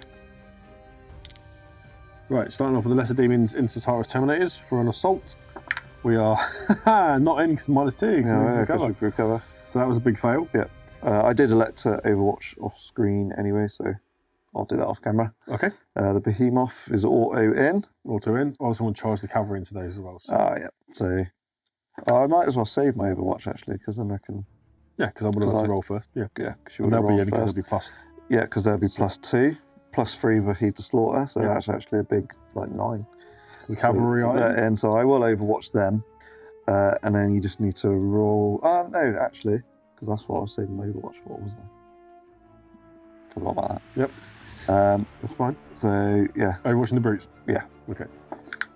Right, starting off with the Lesser Demons into the Taurus Terminators for an assault. We are not in because -2 because we recover. We've recover. So that was a big fail. Yeah. I did elect to Overwatch off screen anyway, so I'll do that off camera. Okay. The Behemoth is auto in. Auto in. I also want to charge the cavalry into those as well. So. Yeah. So I might as well save my Overwatch actually, because then I can. Yeah, because I would have to roll first. Yeah. Yeah. And they'll be in because they'll be plus. Yeah, because there'll be +2, +3 for Heat the Slaughter, so that's actually a big, 9. So the cavalry so and so I will Overwatch them, and then you just need to roll... Oh, no, actually, because that's what I was saving my Overwatch for, wasn't I? Forgot about that. Yep. That's fine. So, yeah. Overwatching the Brutes? Yeah. Okay.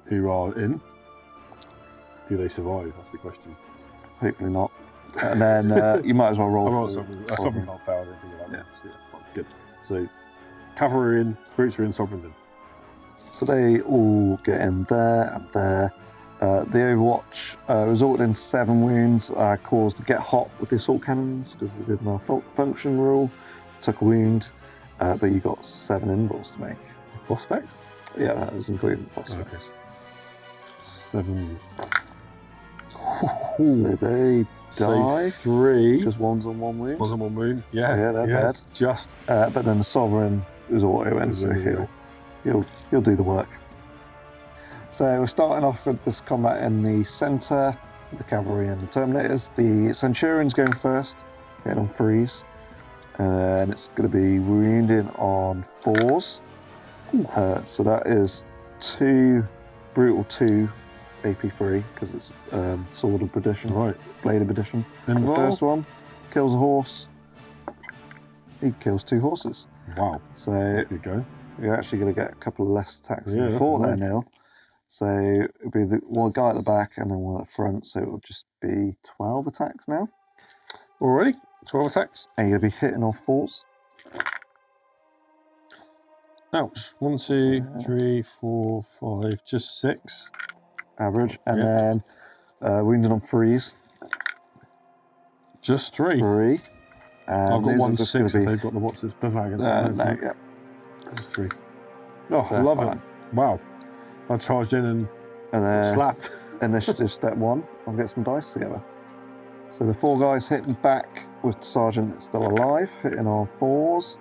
Who are in? Do they survive? That's the question. Hopefully not. And then you might as well roll Sovereign can't fail or anything like that. Yeah. So, yeah, fine, good. So, cavalry in, Brutes are in, Sovereigns in. So they all get in there and there. The Overwatch resulted in 7 wounds, caused to get hot with the assault cannons because they did malfunction rule. Took a wound, but you got 7 invulns to make. Phosphex? Yeah, that was including Phosphex. Okay. 7. So they die. 3. Because one's on 1 wound. One's on 1 wound. Yeah, So, yeah, they're dead. Just. But then the Sovereign is auto in, so he'll do the work. So we're starting off with this combat in the centre, the cavalry and the Terminators. The Centurion's going first, hitting on 3s. And it's going to be wounding on 4s. So that is 2 brutal 2 AP3 because it's sword of perdition, right? Blade of perdition. And the first one kills a horse. He kills 2 horses. Wow. So there you go. You're actually going to get a couple of less attacks Yeah, before there, Neil. So it'll be the one guy at the back and then one at the front. So it'll just be 12 attacks now. Already 12 attacks. And you're going to be hitting on 4s. Ouch. 1, 2, 3, 4, 5, just 6. Average. And then wounded on 3s. Just 3. 3. And I've got 1 6 if be... they've got the what's it doesn't matter against no, yeah. Just 3. Oh, I love it. Wow. I charged in and then slapped. Initiative step 1. I'll get some dice together. So the 4 guys hitting back with the Sergeant that's still alive, hitting on 4s.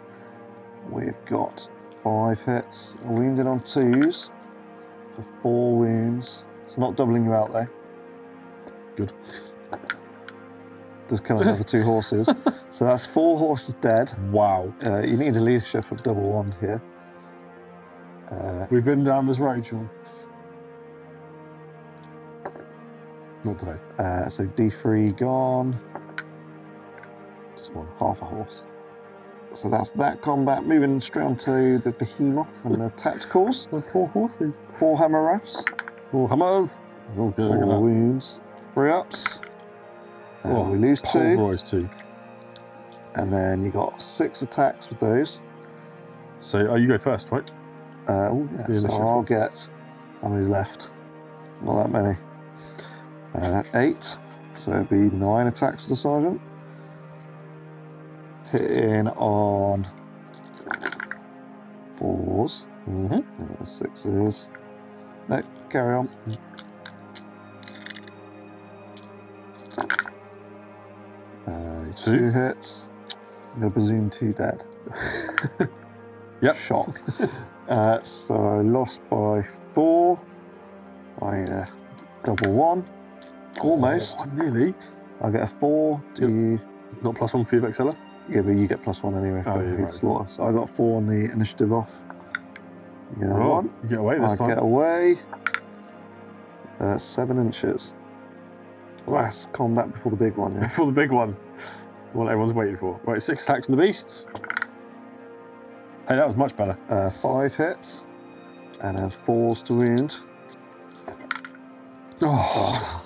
We've got 5 hits, wounded on 2s for 4 wounds. It's not doubling you out there. Good. Just kill another 2 horses. So that's 4 horses dead. Wow. You need a leadership of double 1 here. We've been down this road, Sean. Not today. So D3 gone. Just 1. Half a horse. So that's that combat. Moving straight on to the Behemoth and the tacticals. The poor horses. 4 hammer rafts. 4 hammers. Oh, good. 4 wounds. 3 ups. We lose 2. Pulverise 2. And then you got 6 attacks with those. So you go first, right? So I'll get, how many's left? Not that many. 8. So it'd be 9 attacks for the sergeant. Hitting on 4s. Mm-hmm. 6s. No, carry on. Two hits. I'm going to presume 2 dead. Yep. Shock. So I lost by 4. I double 1. Almost. Oh, nearly. I get a 4. Do you... Not +1 for your Vexilla? Yeah, but you get +1 anyway for right. slaughter. So I got 4 on the initiative off. You get 1. You get away this time. I get away. 7 inches. Last combat before the big one, yeah? Before the big one. The one everyone's waiting for. Right, 6 attacks on the beasts. Hey, that was much better. 5 hits. And then 4s to wound. Oh.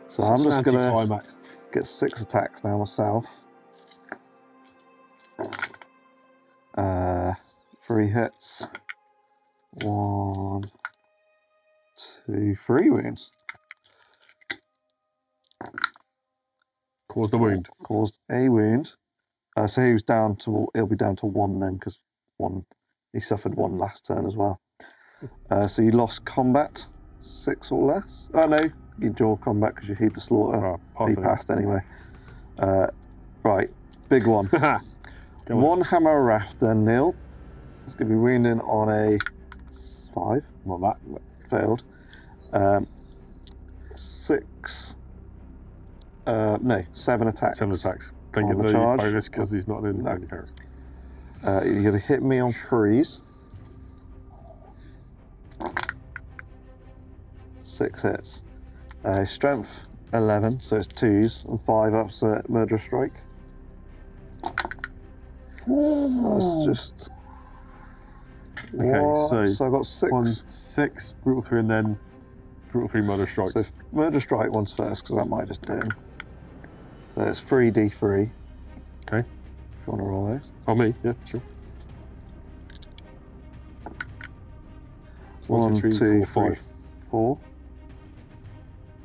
So I'm just going to climax. get 6 attacks now myself. 3 hits. 1, 2, 3 wounds. Caused the wound. Caused a wound. So he was down to, he'll be down to 1 then, because he suffered 1 last turn as well. So you lost combat, 6 or less. Oh no, you draw combat because you heed the slaughter. He passed anyway. Right, big one. One hammer raft then, Neil. It's going to be wounding on a 5. Not that. Failed. 6. No, 7 attacks. 7 attacks. Thinking the the charge. bonus because he's not in any character. You're going to hit me on 3s. 6 hits. Strength 11, so it's 2s, and 5 up, so murder strike. That's just. Okay, so I got 6. 1, 6, brutal 3, and then brutal 3 murder strikes. So murder strike one's first, because that might just do him. So it's 3d3. Okay. If you want to roll those. Oh, me? Yeah, sure. 1, 2, 3, 4.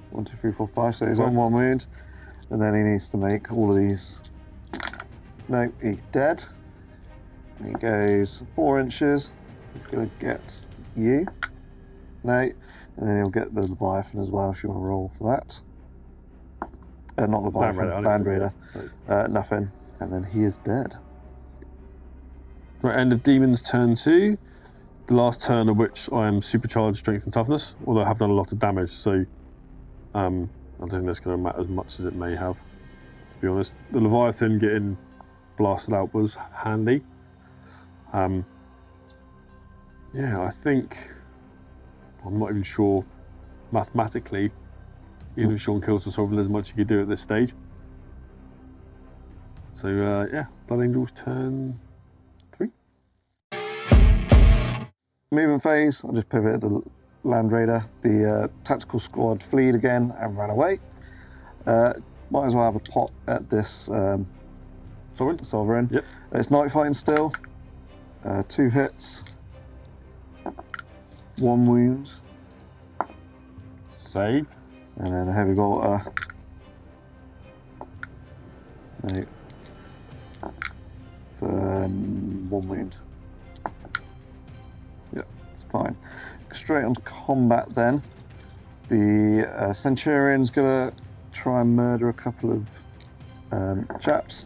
1, 2, 3, 4, 5. So he's on 1 wound, and then he needs to make all of these. No, he's dead. And he goes 4 inches. He's going to get you. No, and then he'll get the Leviathan as well. If you want to roll for that. Not Leviathan, Land Raider. Nothing, and then he is dead. Right, end of Demons turn 2. The last turn of which I am supercharged strength and toughness, although I have done a lot of damage, so I don't think that's going to matter as much as it may have, to be honest. The Leviathan getting blasted out was handy. Yeah, I think, I'm not even sure mathematically, even if Sean kills for solving as much as you could do at this stage. So yeah, Blood Angels turn 3. Movement phase, I'll just pivot to Land Raider. The tactical squad fled again and ran away. Might as well have a pot at this Sovereign. Yep. It's night fighting still. 2 hits. 1 wound. Saved. And then a heavy bolter. No. For 1 wound. Yeah, it's fine. Straight on to combat then. The Centurion's gonna try and murder a couple of chaps.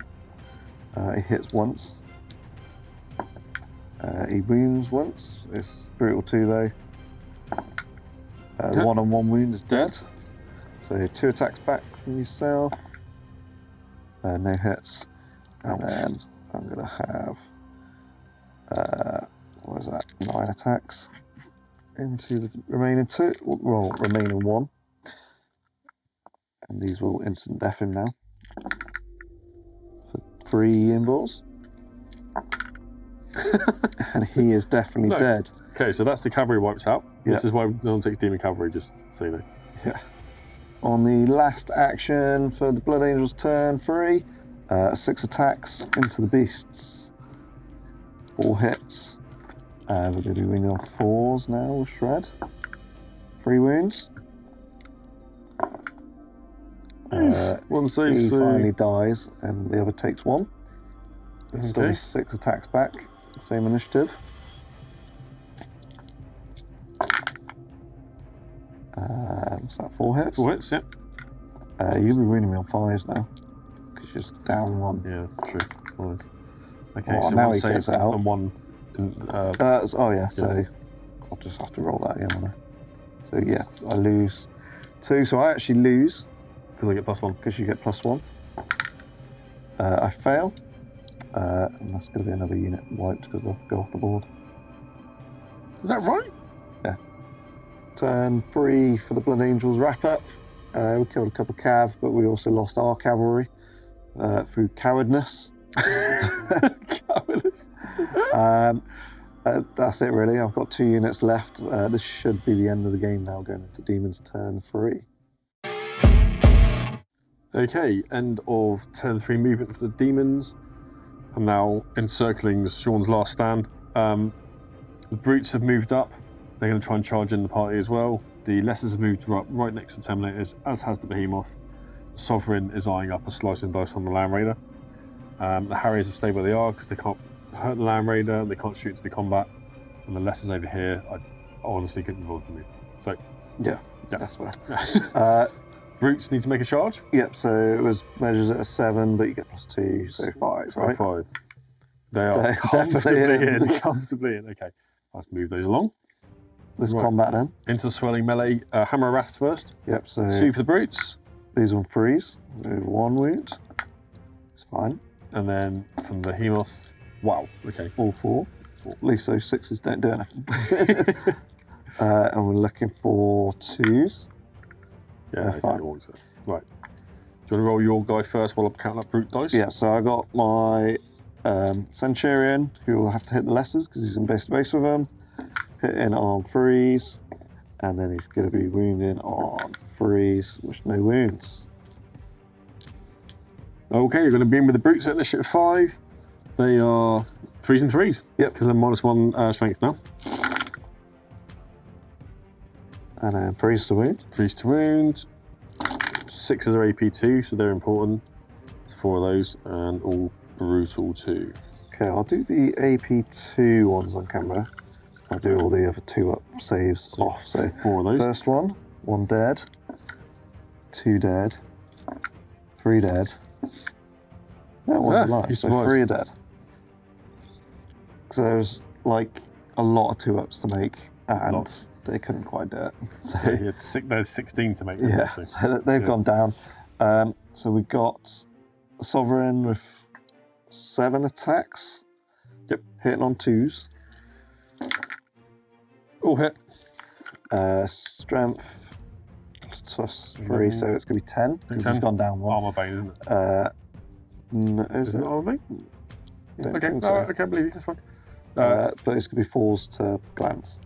He hits once. He wounds once. It's brutal 2 though. 1-on-1 wound is dead. So 2 attacks back from yourself. No hits. And then I'm going to have, what is that, 9 attacks into the remaining 2, well, remaining 1. And these will instant death him now. For 3 involves. And he is definitely dead. Okay, so that's the cavalry wipes out. Yeah. This is why no one takes demon cavalry, just so you know. Yeah. on the last action for the Blood Angels turn 3, 6 attacks into the beasts. 4 hits. We're going to be winning on 4s now with Shred. 3 wounds. One save. He finally dies, and the other takes 1. Okay. Still 6 attacks back. Same initiative. What's that? 4 hits? 4 hits, yeah. You'll be winning me on 5s now, because you're just down 1. Yeah, true. 5. Okay, Oh, so now 1 he save gets out. and 1. So I'll just have to roll that again, won't I? So yes, I lose 2. So I actually lose Because I get +1. because you get +1. I fail, and that's going to be another unit wiped because I'll go off the board. Is that right? Yeah. Turn 3 for the Blood Angels wrap up. We killed a couple of cav, but we also lost our cavalry through cowardness. Cowardice. That's it really. I've got 2 units left. This should be the end of the game now, going into Demons turn 3. Okay, end of turn 3 movement for the Demons. I'm now encircling Sean's last stand. The Brutes have moved up. They're going to try and charge in the party as well. The Lessers have moved up right next to the Terminators, as has the Behemoth. The Sovereign is eyeing up a slicing dice on the Land Raider. The Harriers have stayed where they are because they can't hurt the Land Raider, they can't shoot into the combat. And the Lessers over here, I honestly couldn't be bothered to move. So, Yeah. That's fair. Brutes need to make a charge. Yep, so it was measures at a 7, but you get +2, so 5, right? 5. They are They're comfortably definitely in. Comfortably in. Okay, let's move those along. This Right. combat then. Into the swirling melee. Hammer of Wraths first. Yep, so 2 for the Brutes. these one freeze. With 1 wound. It's fine. And then from the Behemoth. Wow, okay. All 4. At least those 6s don't do anything. And we're looking for 2s. Yeah, Yeah, okay, fine. all right. Do you want to roll your guy first while I'm counting up Brute dice? Yeah, so I got my Centurion, who will have to hit the Lessers because he's in base to base with them. Hitting on 3s, and then he's going to be wounding on 3s with no wounds. Okay, you're going to be in with the Brutes at initiative 5. They are 3s and 3s. Yep. Because they're -1 strength now. And then 3s to wound. 3s to wound. 6s are AP2, so they're important. There's 4 of those, and all brutal too. Okay, I'll do the AP2 ones on camera. I'll do all the other 2 up saves off. So 4 of those. first one, 1 dead, 2 dead, 3 dead. That one's Yeah, alive, you're so surprised. 3 are dead. So there's like a lot of 2 ups to make, and Lots. they couldn't quite do it. So Yeah, you had there's 16 to make. them, yeah, so- so they've gone down. So we've got a Sovereign with 7 attacks. Yep. Hitting on 2s. All hit. Strength +3, so it's going to be 10 because 10. he's gone down 1. Armor bane, isn't it? No, is Is it it? armor bane? I don't Okay, think no, so. I can't believe you. That's fine. But it's going to be 4s to glance.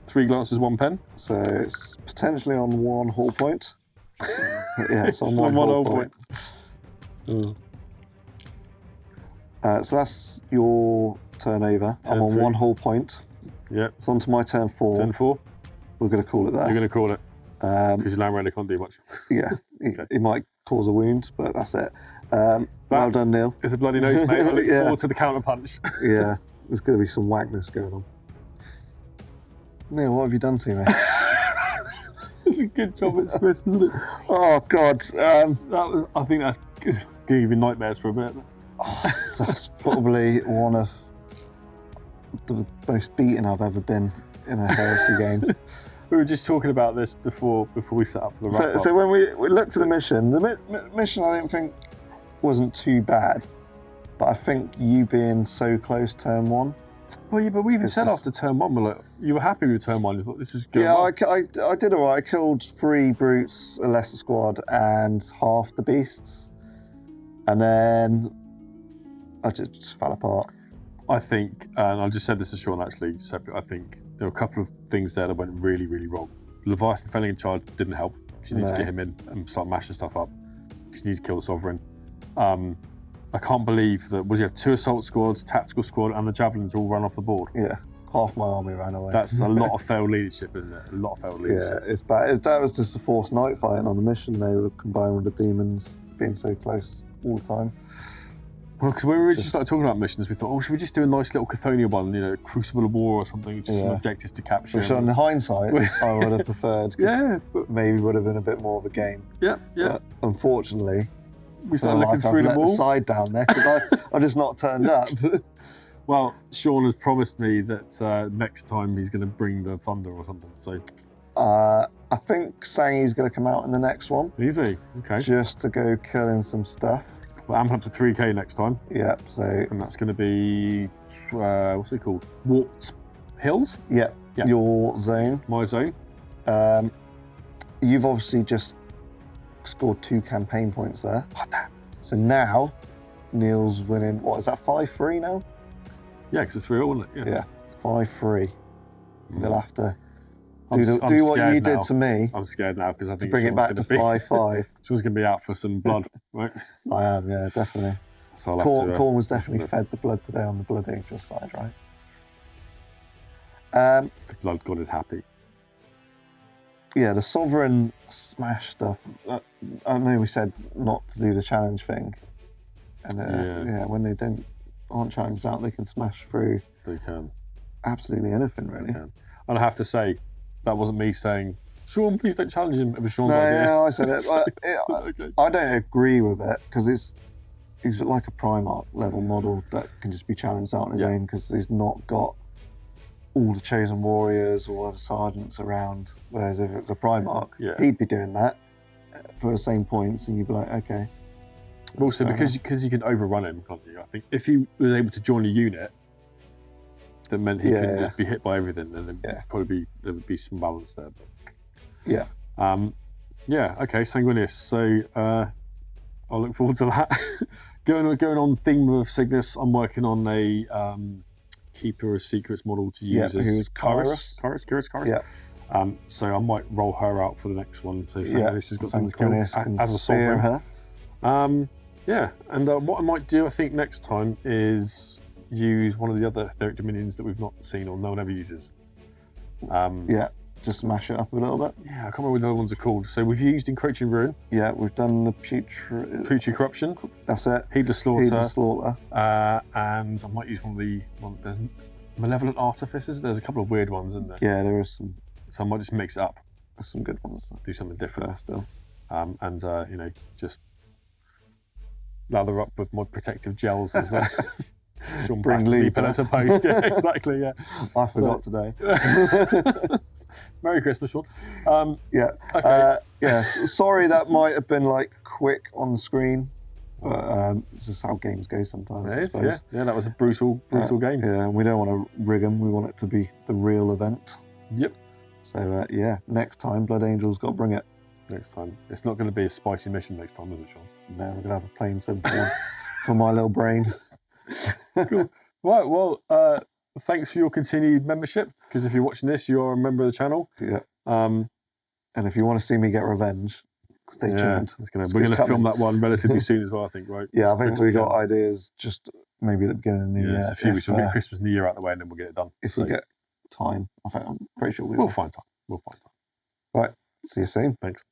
3 glances, 1 pen. So it's potentially on 1 hull point. Yeah, it's on It's 1 on one hull hull point. So that's your turnover. I'm Turn on 3. 1 hull point. Yeah. It's on to my turn 4. Turn 4. We're going to call it there. You're going to call it because your Land Raider can't do much. Yeah, it might cause a wound, but that's it. Well done, Neil. It's a bloody nose, mate. I look Yeah. forward to the counter punch. Yeah, there's going to be some wagness going on. Neil, what have you done to me? It's a good job. It's crisp, isn't it? Oh, God. I think that's going to give you nightmares for a bit. That's probably one of the most beaten I've ever been in a heresy game. We were just talking about this before we set up for the wrap-up. So when we looked at the mission, mission I didn't think wasn't too bad, but I think you being so close turn 1. Well, yeah, but we even It's said just- after turn 1, we're like, you were happy with turn 1. You thought this is good. Yeah, I did all right. I killed 3 brutes, a lesser squad, and half the beasts, and then I just fell apart. I think, and I just said this to Sean actually, separate, I think there were a couple of things there that went really, really wrong. Leviathan failing in charge didn't help because you need to get him in and start mashing stuff up because you need to kill the Sovereign. I can't believe that, you have 2 assault squads, tactical squad, and the Javelins all run off the board. Yeah, half my army ran away. That's a lot of failed leadership, isn't it? A lot of failed leadership. Yeah, it's bad. That was just a forced night fighting on the mission. They were combined with the Demons being so close all the time. Well, because when we originally started talking about missions, we thought, should we just do a nice little Chthonian one, Crucible of War or something, just some objectives to capture. Which, in hindsight, I would have preferred, because maybe would have been a bit more of a game. Yeah. But unfortunately, we started looking through I've them all. let the side down there because I just not turned up. Well, Sean has promised me that next time he's going to bring the Thunder or something. So I think Sangi's going to come out in the next one. Easy, okay. Just to go killing some stuff. Well, I'm up to 3k next time. Yep. So, and that's going to be what's it called? Warped Hills. Yep. Your zone. My zone. You've obviously just scored 2 campaign points there. Oh, damn. So now Neil's winning. What is that? 5-3 now. Yeah, because it's 3-0, wasn't it? Yeah. 5-3. You'll have to do what you did to me. I'm scared now because I think bring it back to 5-5. Sean's going to be out for some blood, right? I am, yeah, definitely. So Corn was definitely fed the blood today on the Blood Angel side, right? The Blood God is happy. Yeah, the Sovereign smash stuff. I know we said not to do the challenge thing, and when they aren't challenged out, they can smash through. They can. Absolutely anything, really. And I have to say, that wasn't me saying, Sean, please don't challenge him. It was Sean's idea. No, I said it. Okay. I don't agree with it because he's like a Primarch level model that can just be challenged out on his own because he's not got all the chosen warriors or other sergeants around. Whereas if it's a Primarch, he'd be doing that for the same points, and you'd be like, okay. Also, because you can overrun him, can't you? I think if he was able to join a unit that meant he couldn't just be hit by everything, then there would be some balance there. But. Yeah. Okay, Sanguinius. So I'll look forward to that. going on theme of Signus, I'm working on a Keeper of Secrets model to use as Kairos. Yeah. So I might roll her out for the next one. So Sanguinius has got something cool as a Sovereign. Her. And what I might do, I think, next time is use one of the other Etheric Dominions that we've not seen or no one ever uses. Just mash it up a little bit. Yeah, I can't remember what the other ones are called. So we've used Encroaching Ruin. Yeah, we've done the Putrid Corruption. That's it. Heedless Slaughter. Slaughter. And I might use there's Malevolent Artificers. There's a couple of weird ones, isn't there? Yeah, there is some. So I might just mix it up. There's some good ones. Do something different. Yeah, still. And just lather up with my protective gels as Sean Bring Lee pillar to post. Yeah, exactly. Yeah, I forgot today. Merry Christmas, Sean. Okay. Sorry that might have been quick on the screen, but this is how games go sometimes. It is, yeah. That was a brutal game. Yeah, we don't want to rig them. We want it to be the real event. Yep. So next time, Blood Angel's got to bring it. Next time, it's not going to be a spicy mission next time, is it, Sean? No, we're going to have a plain simple one for my little brain. Cool. Right, well, thanks for your continued membership, because if you're watching this, you are a member of the channel. Yeah. And if you want to see me get revenge, stay tuned. We're going to film that one relatively soon as well, I think, right? Yeah, I think we got ideas just maybe at the beginning of the new year. It's a few weeks. We'll get Christmas, New Year out of the way, and then we'll get it done. If we get time, I think I'm pretty sure we'll find time. Right, see you soon. Thanks.